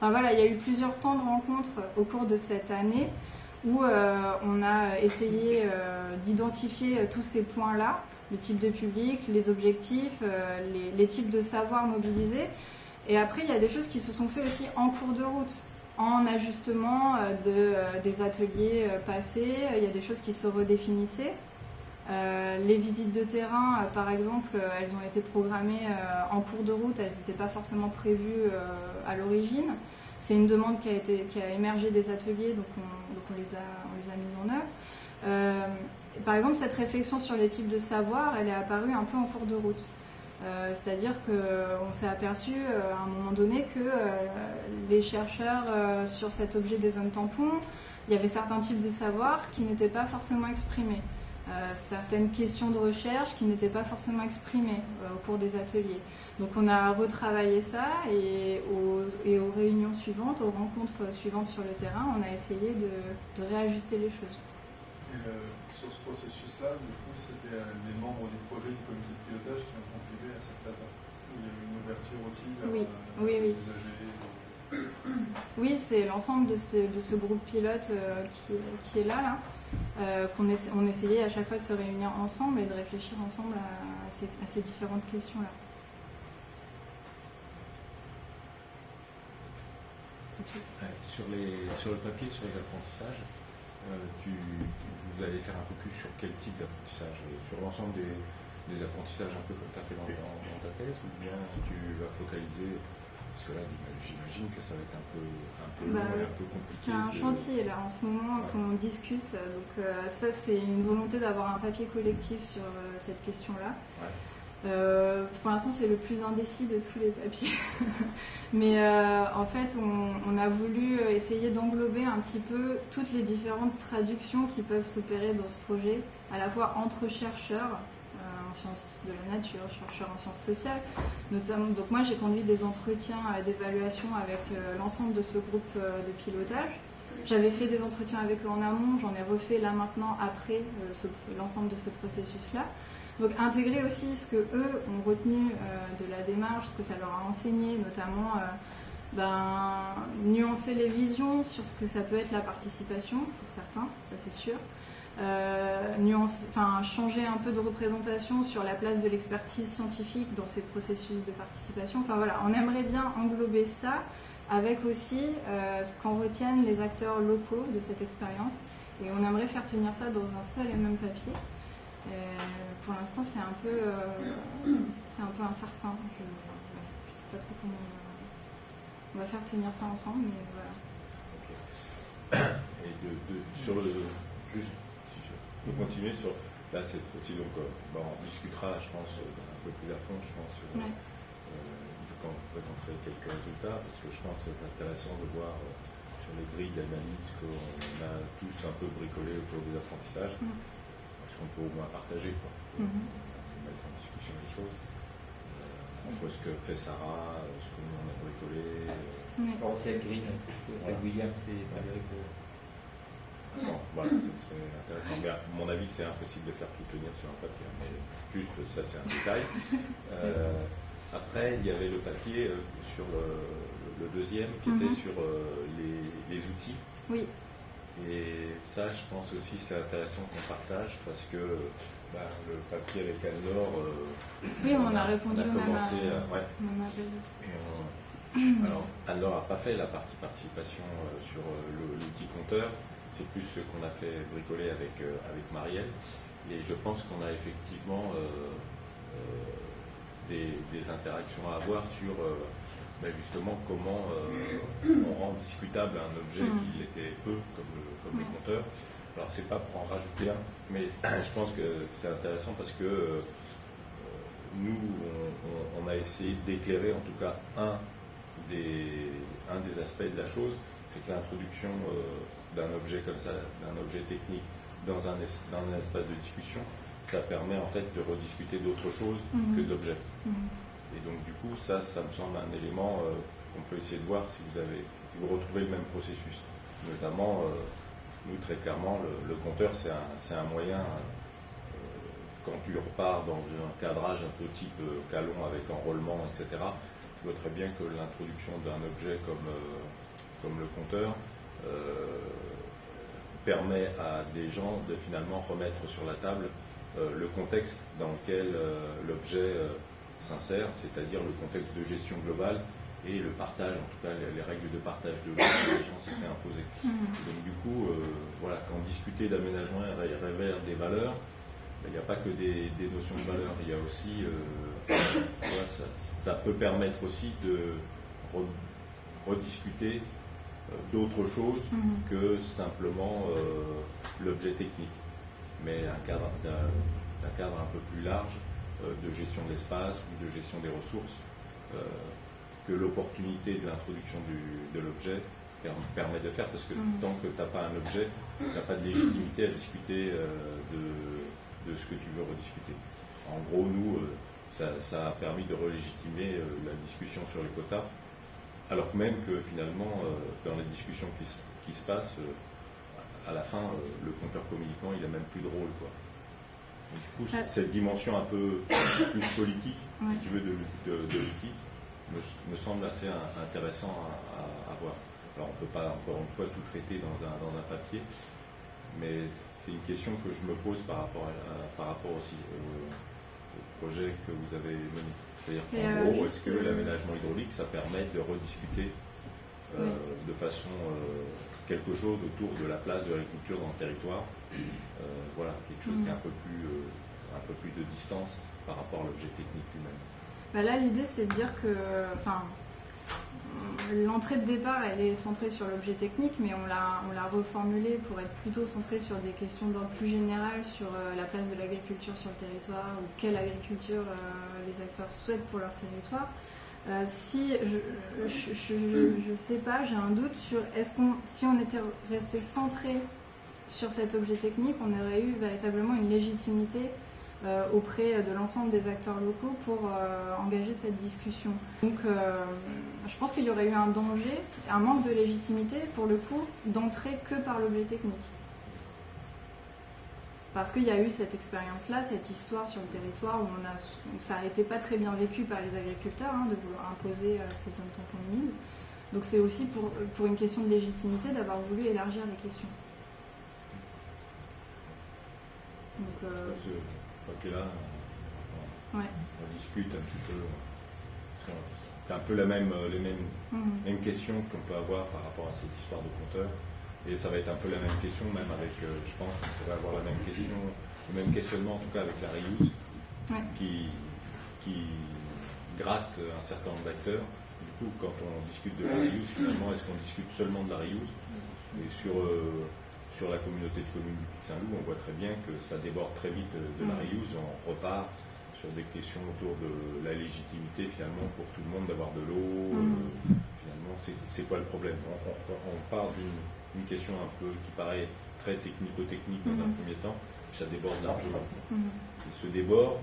Enfin, voilà, il y a eu plusieurs temps de rencontres au cours de cette année où on a essayé d'identifier tous ces points-là, le type de public, les objectifs, les types de savoirs mobilisés. Et après, il y a des choses qui se sont faites aussi en cours de route, en ajustement des ateliers passés. Il y a des choses qui se redéfinissaient. Les visites de terrain, par exemple, elles ont été programmées en cours de route, elles n'étaient pas forcément prévues à l'origine. C'est une demande qui a émergé des ateliers, donc on les a mises en œuvre. Par exemple, cette réflexion sur les types de savoirs, elle est apparue un peu en cours de route. C'est-à-dire qu'on s'est aperçu à un moment donné que les chercheurs sur cet objet des zones tampons, il y avait certains types de savoirs qui n'étaient pas forcément exprimés. Certaines questions de recherche qui n'étaient pas forcément exprimées au cours des ateliers. Donc on a retravaillé ça et aux réunions suivantes, aux rencontres suivantes sur le terrain, on a essayé de réajuster les choses. Et sur ce processus-là, du coup, c'était les membres du projet du comité de pilotage qui ont contribué à cette data. Il y a eu une ouverture aussi vers les usagers. Oui, c'est l'ensemble de ce groupe pilote qui est là. On essayait à chaque fois de se réunir ensemble et de réfléchir ensemble à ces différentes questions-là. Sur le papier, sur les apprentissages, vous allez faire un focus sur quel type d'apprentissage? Sur l'ensemble des apprentissages un peu comme tu as fait dans ta thèse, ou bien tu vas focaliser, parce que là j'imagine que ça va être un peu long et un peu compliqué. C'est un chantier là en ce moment qu'on discute, donc ça c'est une volonté d'avoir un papier collectif sur cette question-là. Pour l'instant, c'est le plus indécis de tous les papiers. Mais en fait, on a voulu essayer d'englober un petit peu toutes les différentes traductions qui peuvent s'opérer dans ce projet, à la fois entre chercheurs en sciences de la nature, chercheurs en sciences sociales. Notamment, donc moi, j'ai conduit des entretiens d'évaluation avec l'ensemble de ce groupe de pilotage. J'avais fait des entretiens avec eux en amont, j'en ai refait là maintenant après l'ensemble de ce processus-là. Donc intégrer aussi ce que eux ont retenu de la démarche, ce que ça leur a enseigné, notamment nuancer les visions sur ce que ça peut être la participation pour certains, ça c'est sûr. Changer un peu de représentation sur la place de l'expertise scientifique dans ces processus de participation. Enfin voilà, on aimerait bien englober ça avec aussi ce qu'en retiennent les acteurs locaux de cette expérience. Et on aimerait faire tenir ça dans un seul et même papier. Pour l'instant, c'est un peu incertain. Je ne sais pas trop comment on va faire tenir ça ensemble, mais voilà. Okay. Et sur le... Juste, si je peux continuer sur... Là, cette fois-ci, donc, on discutera, je pense, un peu plus à fond, je pense, quand vous présenterez quelques résultats, parce que je pense que c'est intéressant de voir sur les grilles d'analyse qu'on a tous un peu bricolé autour des apprentissages, parce qu'on peut au moins partager, quoi. Mettre en discussion les choses. Entre ce que fait Sarah, ce que nous on a bricolé. Alors, c'est la grille, William, c'est Frédéric. Bon, voilà, ce serait intéressant. Mais à mon avis, c'est impossible de faire tout tenir sur un papier, mais juste ça, c'est un détail. Après, il y avait le papier sur le deuxième qui était sur les outils. Oui. Et ça, je pense aussi c'est intéressant qu'on partage parce que le papier avec Anne-Laure, oui, on a répondu on a commencé alors, Anne-Laure n'a pas fait la partie participation sur l'outil compteur, c'est plus ce qu'on a fait bricoler avec Marielle. Et je pense qu'on a effectivement des interactions à avoir sur justement comment on rend discutable un objet qui l'était peu, comme les compteurs. Alors c'est pas pour en rajouter un, mais je pense que c'est intéressant parce que nous, on a essayé d'éclairer en tout cas un des aspects de la chose, c'est que l'introduction d'un objet comme ça, d'un objet technique dans un espace de discussion, ça permet en fait de rediscuter d'autres choses que de l'objet. Et donc du coup, ça me semble un élément qu'on peut essayer de voir si vous retrouvez le même processus. Notamment, nous très clairement, le compteur c'est un moyen, quand tu repars dans un cadrage un peu type calon avec enrôlement, etc., tu vois très bien que l'introduction d'un objet comme le compteur permet à des gens de finalement remettre sur la table le contexte dans lequel l'objet s'insère, c'est-à-dire le contexte de gestion globale et le partage, en tout cas les règles de partage de l'eau que les gens s'étaient imposées. Donc du coup, quand discuter d'aménagement révèle des valeurs, il n'y a pas que des notions de valeur, il y a aussi, ça peut permettre aussi de rediscuter d'autres choses que simplement l'objet technique, mais d'un cadre un peu plus large de gestion de l'espace ou de gestion des ressources que l'opportunité de l'introduction de l'objet permet de faire, parce que tant que tu n'as pas un objet, tu n'as pas de légitimité à discuter de ce que tu veux rediscuter. En gros, nous, ça a permis de relégitimer la discussion sur les quotas, alors même que finalement, dans les discussions qui se passent, à la fin, le compteur communicant, il n'a même plus de rôle, quoi. Donc, du coup, cette dimension un peu plus politique, si tu veux, de l'outil, me semble assez intéressant à voir. Alors, on ne peut pas, encore une fois, tout traiter dans un papier, mais c'est une question que je me pose par rapport aussi au projet que vous avez mené. C'est-à-dire qu'en gros, est-ce que l'aménagement hydraulique, ça permet de rediscuter de façon quelque chose autour de la place de l'agriculture dans le territoire, quelque chose qui a un peu plus de distance par rapport à l'objet technique lui-même. Là, l'idée, c'est de dire que, l'entrée de départ, elle est centrée sur l'objet technique, mais on l'a reformulée pour être plutôt centrée sur des questions d'ordre plus général, sur la place de l'agriculture sur le territoire, ou quelle agriculture les acteurs souhaitent pour leur territoire. Si je sais pas, j'ai un doute sur si on était resté centré sur cet objet technique, on aurait eu véritablement une légitimité auprès de l'ensemble des acteurs locaux pour engager cette discussion. Donc je pense qu'il y aurait eu un danger, un manque de légitimité pour le coup d'entrer que par l'objet technique. Parce qu'il y a eu cette expérience-là, cette histoire sur le territoire où ça n'a été pas très bien vécu par les agriculteurs de vouloir imposer ces zones tampons humides. Donc c'est aussi pour une question de légitimité d'avoir voulu élargir les questions. Donc, ce papier-là, on discute un petit peu. C'est un peu les mêmes questions qu'on peut avoir par rapport à cette histoire de compteur. Et ça va être un peu la même question, même avec, je pense qu'on pourrait avoir la même question, le même questionnement en tout cas avec la reuse, qui gratte un certain nombre d'acteurs. Du coup, quand on discute de la reuse, finalement, est-ce qu'on discute seulement de la reuse? Et sur la communauté de communes du Pic Saint-Loup, on voit très bien que ça déborde très vite de la reuse. On repart sur des questions autour de la légitimité finalement pour tout le monde d'avoir de l'eau. Finalement, c'est quoi le problème? On part d'une question un peu qui paraît très technico-technique dans un premier temps, puis ça déborde largement. Et ce débord,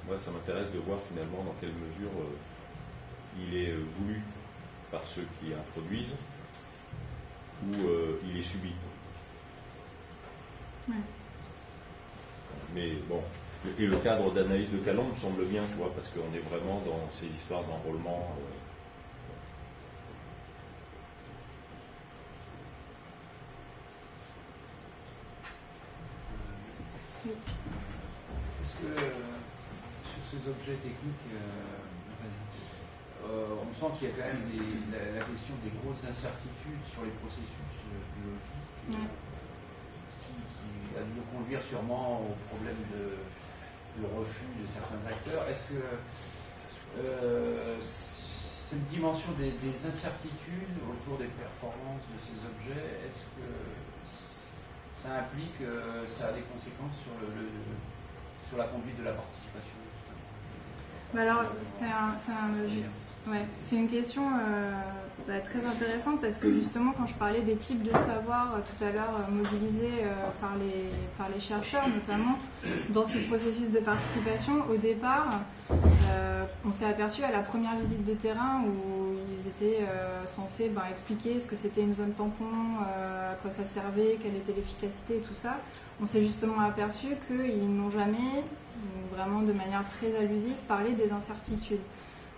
moi ça m'intéresse de voir finalement dans quelle mesure il est voulu par ceux qui introduisent ou il est subi. Mais bon, et le cadre d'analyse de Calon me semble bien, tu vois, parce qu'on est vraiment dans ces histoires d'enrôlement. Est-ce que sur ces objets techniques, on sent qu'il y a quand même la question des grosses incertitudes sur les processus biologiques qui a dû nous conduire sûrement au problème de refus de certains acteurs. Est-ce que cette dimension des incertitudes autour des performances de ces objets, est-ce que ça implique, ça a des conséquences sur la conduite de la participation? Alors, c'est une question très intéressante parce que justement, quand je parlais des types de savoirs tout à l'heure mobilisés par les chercheurs, notamment dans ce processus de participation, au départ, on s'est aperçu à la première visite de terrain où ils étaient censés expliquer ce que c'était une zone tampon, à quoi ça servait, quelle était l'efficacité et tout ça. On s'est justement aperçu qu'ils n'ont jamais, vraiment de manière très allusive, parlé des incertitudes.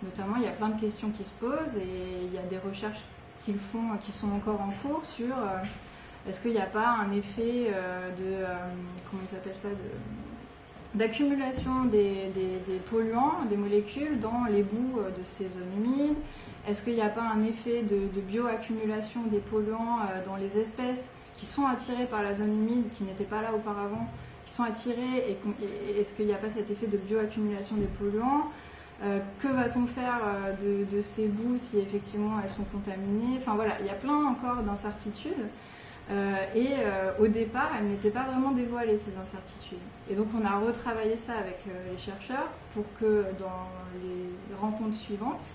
Notamment, il y a plein de questions qui se posent et il y a des recherches qu'ils font, qui sont encore en cours sur est-ce qu'il n'y a pas un effet d'accumulation des polluants, des molécules dans les boues de ces zones humides. Est-ce qu'il n'y a pas un effet de bioaccumulation des polluants dans les espèces qui sont attirées par la zone humide, qui n'étaient pas là auparavant, qui sont attirées, et est-ce qu'il n'y a pas cet effet de bioaccumulation des polluants? Que va-t-on faire de ces boues si effectivement elles sont contaminées? Enfin voilà, il y a plein encore d'incertitudes. Au départ, elles n'étaient pas vraiment dévoilées, ces incertitudes. Et donc on a retravaillé ça avec les chercheurs pour que dans les rencontres suivantes,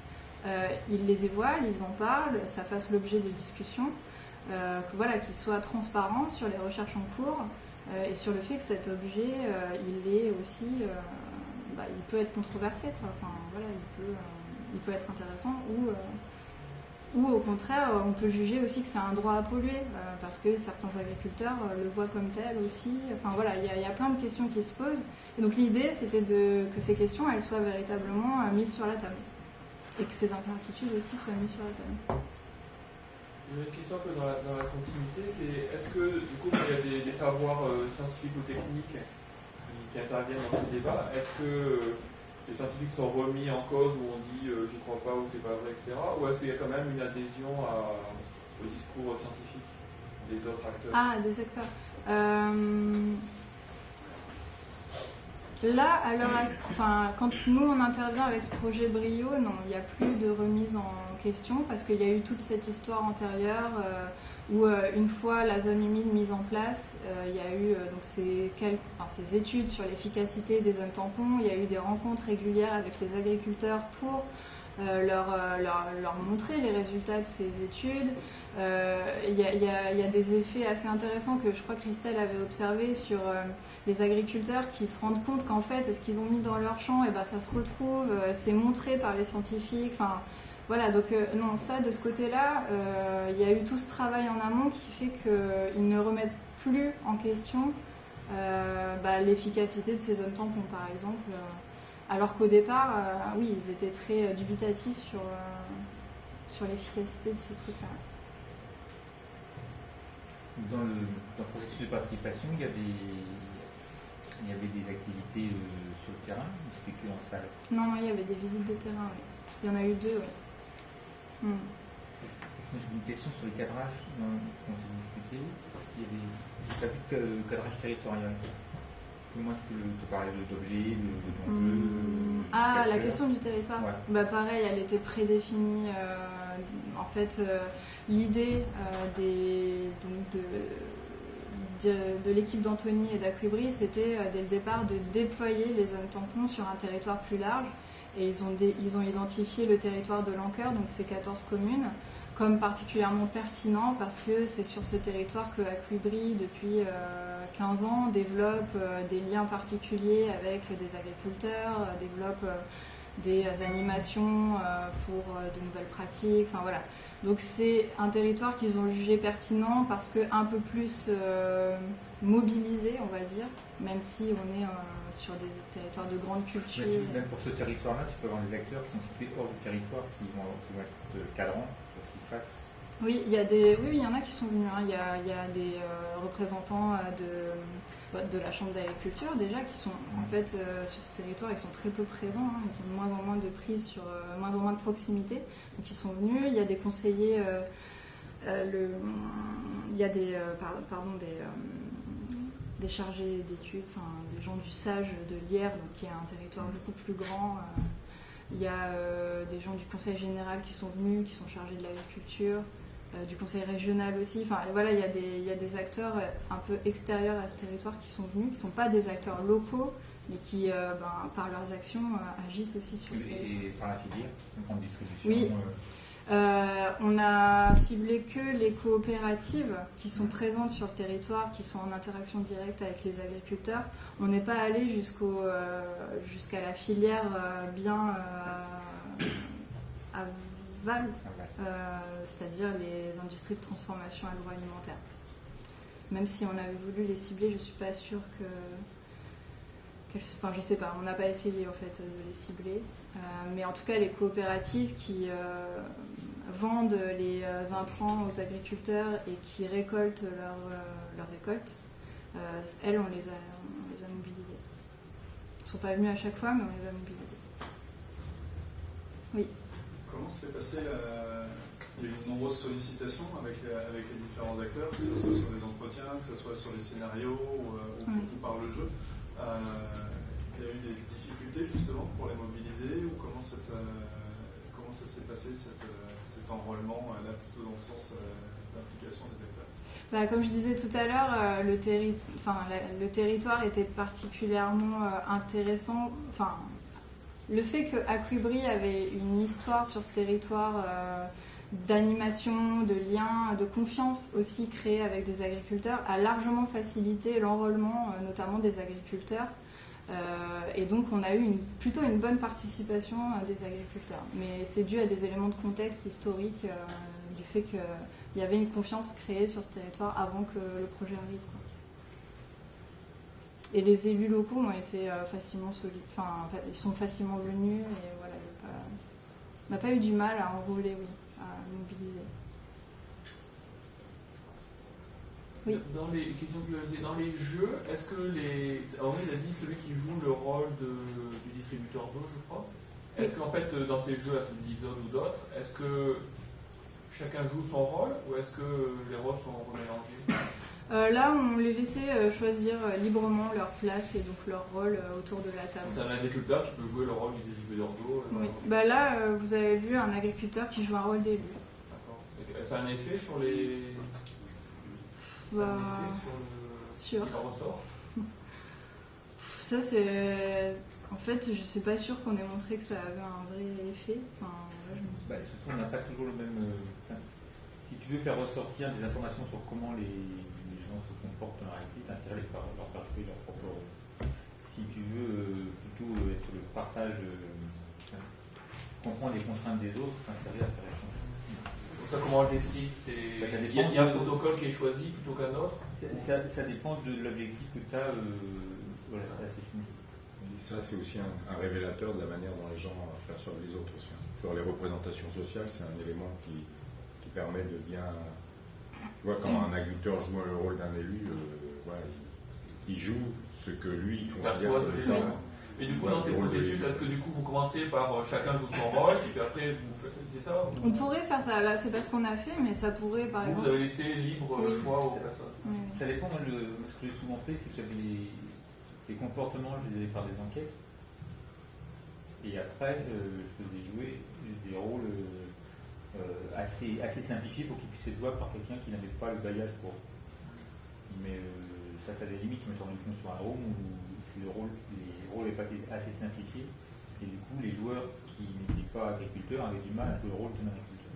ils les dévoilent, ils en parlent, ça fasse l'objet de discussions, qu'ils soient transparents sur les recherches en cours et sur le fait que cet objet, il est aussi... il peut être controversé, quoi. Enfin, voilà, il peut être intéressant ou au contraire, on peut juger aussi que c'est un droit à polluer parce que certains agriculteurs le voient comme tel aussi. Enfin voilà, il y a plein de questions qui se posent. Et donc l'idée, c'était que ces questions, elles soient véritablement mises sur la table et que ces incertitudes aussi soient mises sur la table. J'ai une question un peu dans la continuité, c'est est-ce que du coup il y a des savoirs scientifiques ou techniques qui interviennent dans ces débats? Est-ce que les scientifiques sont remis en cause où on dit j'y crois pas ou c'est pas vrai, etc. Ou est-ce qu'il y a quand même une adhésion au discours scientifique des autres acteurs? Ah, des acteurs. Là, quand nous on intervient avec ce projet Brio, non, il n'y a plus de remise en question parce qu'il y a eu toute cette histoire antérieure où une fois la zone humide mise en place, il y a eu donc ces études sur l'efficacité des zones tampons, il y a eu des rencontres régulières avec les agriculteurs pour leur montrer les résultats de ces études. Il y a des effets assez intéressants que je crois que Christelle avait observé sur les agriculteurs qui se rendent compte qu'en fait, ce qu'ils ont mis dans leur champ, et ben, ça se retrouve, c'est montré par les scientifiques. Enfin, voilà, donc non, ça, de ce côté-là, il y a eu tout ce travail en amont qui fait qu'ils ne remettent plus en question l'efficacité de ces zones tampons, par exemple. Alors qu'au départ, oui, ils étaient très dubitatifs sur l'efficacité de ces trucs-là. Dans le processus de participation, il y avait des activités sur le terrain ou c'était que en salle? Non, il y avait des visites de terrain, oui. Il y en a eu 2, oui. J'ai une question sur le cadrage quand on discutait. J'ai pas vu de cadrage territorial. Comment est-ce que tu parlais d'objets, d'enjeux la question du territoire. Ouais. Bah, pareil, elle était prédéfinie. En fait, l'idée de l'équipe d'Anthony et d'Aquibri, c'était dès le départ de déployer les zones tampons sur un territoire plus large. Et ils ont identifié le territoire de Lanqueur, donc ces 14 communes, comme particulièrement pertinent parce que c'est sur ce territoire que Aquibri, depuis 15 ans, développe des liens particuliers avec des agriculteurs, développe des animations pour de nouvelles pratiques, enfin voilà. Donc c'est un territoire qu'ils ont jugé pertinent parce qu'un peu plus mobilisé, on va dire, même si on est sur des territoires de grande culture. Même pour ce territoire-là, tu peux avoir des acteurs qui sont situés hors du territoire, qui vont être cadrans pour ce qui se passe. Oui, il y en a qui sont venus. Hein. Il y a des représentants de la Chambre d'agriculture déjà qui sont en fait sur ce territoire, ils sont très peu présents. Hein. Ils ont de moins en moins de prise sur moins en moins de proximité. Donc ils sont venus. Il y a des conseillers, il y a des chargés d'études, enfin des gens du SAGE de Lierre, donc qui est un territoire beaucoup plus grand. Il y a des gens du Conseil général qui sont venus, qui sont chargés de l'agriculture. Du conseil régional aussi, enfin voilà, il y a des acteurs un peu extérieurs à ce territoire qui sont venus, qui ne sont pas des acteurs locaux, mais qui, par leurs actions, agissent aussi sur ce territoire. Et par la filière, une grande distribution. Oui, on a ciblé que les coopératives qui sont présentes sur le territoire, qui sont en interaction directe avec les agriculteurs. On n'est pas allé jusqu'à la filière bien aval. C'est-à-dire les industries de transformation agroalimentaire. Même si on avait voulu les cibler, je ne suis pas sûre enfin, je sais pas, on n'a pas essayé en fait de les cibler. Mais en tout cas, les coopératives qui vendent les intrants aux agriculteurs et qui récoltent leur récolte, elles, on les a mobilisées. Elles ne sont pas venues à chaque fois, mais on les a mobilisées. Oui. Comment s'est passé il y a eu de nombreuses sollicitations avec les différents acteurs, que ce soit sur les entretiens, que ce soit sur les scénarios ou par le jeu. Il y a eu des difficultés justement pour les mobiliser ou comment ça s'est passé cet enrôlement là plutôt dans le sens d'implication des acteurs? Comme je disais tout à l'heure, le territoire était particulièrement intéressant. Enfin, le fait que Aquibri avait une histoire sur ce territoire d'animation, de lien, de confiance aussi créée avec des agriculteurs a largement facilité l'enrôlement, notamment des agriculteurs. Et donc on a eu plutôt une bonne participation des agriculteurs. Mais c'est dû à des éléments de contexte historique du fait qu'il y avait une confiance créée sur ce territoire avant que le projet arrive. Et les élus locaux ont été facilement ils sont facilement venus et voilà, on n'a pas eu du mal à enrôler, à mobiliser. Oui. Dans les jeux, est-ce que Henri a dit celui qui joue le rôle du distributeur d'eau, je crois. Est-ce qu'en fait, dans ces jeux, à celui d'Isone ou d'autres, est-ce que chacun joue son rôle ou est-ce que les rôles sont remélangés? Là, on les laissait choisir librement leur place et donc leur rôle autour de la table. C'est un agriculteur qui peut jouer le rôle du décipiteur d'eau. Oui. Bah là, vous avez vu un agriculteur qui joue un rôle d'élu. D'accord. Ça a un effet sur les. Ça a un effet sur le. Sûr. qui en ressort. Ça, c'est. En fait, je suis pas sûre qu'on ait montré que ça avait un vrai effet. Enfin, là, surtout, on n'a pas toujours le même. Si tu veux faire ressortir des informations sur comment les gens se comportent dans la réalité, t'as intérêt à leur faire jouer leur propre rôle. Si tu veux plutôt être le partage, comprendre les contraintes des autres, t'as intérêt à faire échanger. Donc ça, comment on le décide? Il y a un protocole qui est choisi plutôt qu'un autre? Ça dépend de l'objectif que tu as à la session. Ça, c'est aussi un révélateur de la manière dont les gens perçoivent les autres aussi. Sur les représentations sociales, c'est un élément qui permet de bien. Tu vois, quand un agriculteur joue le rôle d'un élu, voilà, il joue ce que lui considère que l'État. Et du coup, dans ces processus, est-ce que du coup vous commencez par chacun joue son rôle, et puis après vous faites. C'est ça ou... On pourrait faire ça, là c'est pas ce qu'on a fait, mais ça pourrait par exemple. Vous avez laissé libre choix aux personnes. Oui. Ça dépend, moi, ce que j'ai souvent fait, c'est qu'il y avait les comportements, je les avais par des enquêtes. Et après, je faisais jouer des rôles assez simplifiés pour qu'ils puissent être jouables par quelqu'un qui n'avait pas le bagage pour. Mais ça a des limites. Je me suis rendu compte sur un room où les rôles n'étaient pas assez simplifiés. Et du coup, les joueurs qui n'étaient pas agriculteurs avaient du mal à jouer le rôle d'un agriculteur.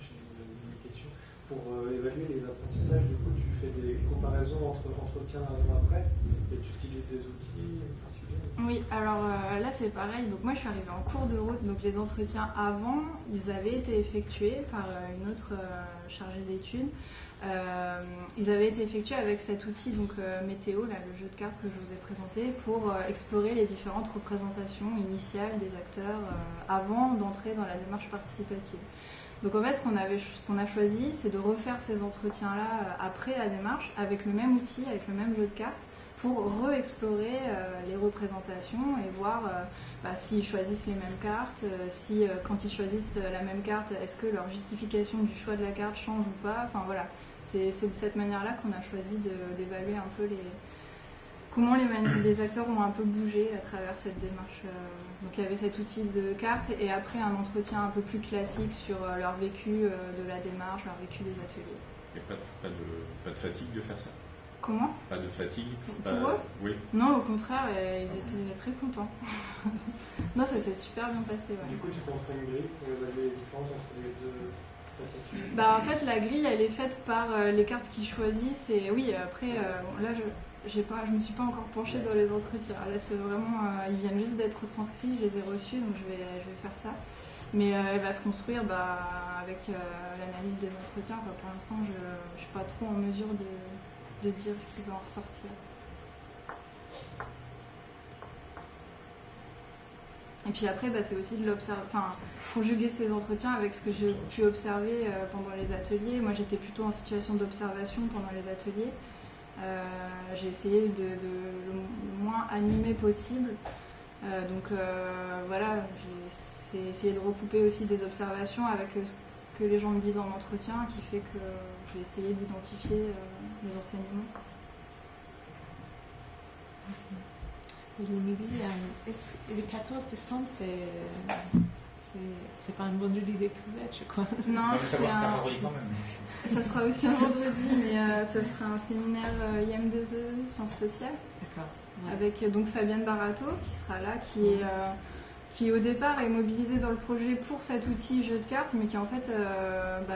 J'ai une question. Pour évaluer les apprentissages, du coup, tu fais des comparaisons entre entretien avant-après et tu utilises des outils particuliers? Oui, alors là c'est pareil. Donc moi je suis arrivée en cours de route. Donc les entretiens avant, ils avaient été effectués par une autre chargée d'études. Ils avaient été effectués avec cet outil donc météo, là, le jeu de cartes que je vous ai présenté, pour explorer les différentes représentations initiales des acteurs avant d'entrer dans la démarche participative. Donc en fait, ce qu'on a choisi, c'est de refaire ces entretiens-là après la démarche avec le même outil, avec le même jeu de cartes, pour re-explorer les représentations et voir s'ils choisissent les mêmes cartes, si quand ils choisissent la même carte, est-ce que leur justification du choix de la carte change ou pas. Enfin voilà, c'est de cette manière-là qu'on a choisi d'évaluer un peu comment les acteurs ont un peu bougé à travers cette démarche. Donc il y avait cet outil de cartes et après un entretien un peu plus classique sur leur vécu de la démarche, leur vécu des ateliers. Et pas de fatigue de faire ça? Comment? Pas de fatigue? Pour eux? Oui. Non, au contraire, ils étaient très contents. Non, ça s'est super bien passé. Ouais. Du coup, tu construis une grille pour évaluer les différences entre les deux passations? En fait, la grille, elle est faite par les cartes qu'ils choisissent. Et oui, après, là, je me suis pas encore penchée dans les entretiens. Là, c'est vraiment, ils viennent juste d'être transcrits, je les ai reçus, donc je vais faire ça. Mais elle va se construire avec l'analyse des entretiens. Pour l'instant, je suis pas trop en mesure de dire ce qui va en ressortir. Et puis après, c'est aussi de l'observer, conjuguer ces entretiens avec ce que j'ai pu observer pendant les ateliers. Moi, j'étais plutôt en situation d'observation pendant les ateliers. J'ai essayé de le moins animer possible. Voilà, j'ai essayé de recouper aussi des observations avec ce que les gens me disent en entretien, qui fait que j'ai essayé d'identifier les enseignements. Émilie, le 14 décembre, c'est pas un vendredi découverte, je crois. Non, c'est un vendredi quand même. Ça sera aussi un vendredi, mais ça sera un séminaire IM2E, sciences sociales. D'accord. Ouais. Avec donc Fabienne Barato qui sera là, qui au départ est mobilisée dans le projet pour cet outil jeu de cartes, mais qui en fait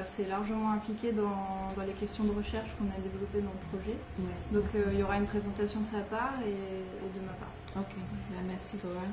s'est largement impliquée dans les questions de recherche qu'on a développées dans le projet. Ouais. Donc il y aura une présentation de sa part et de ma part. Ok, merci Laura.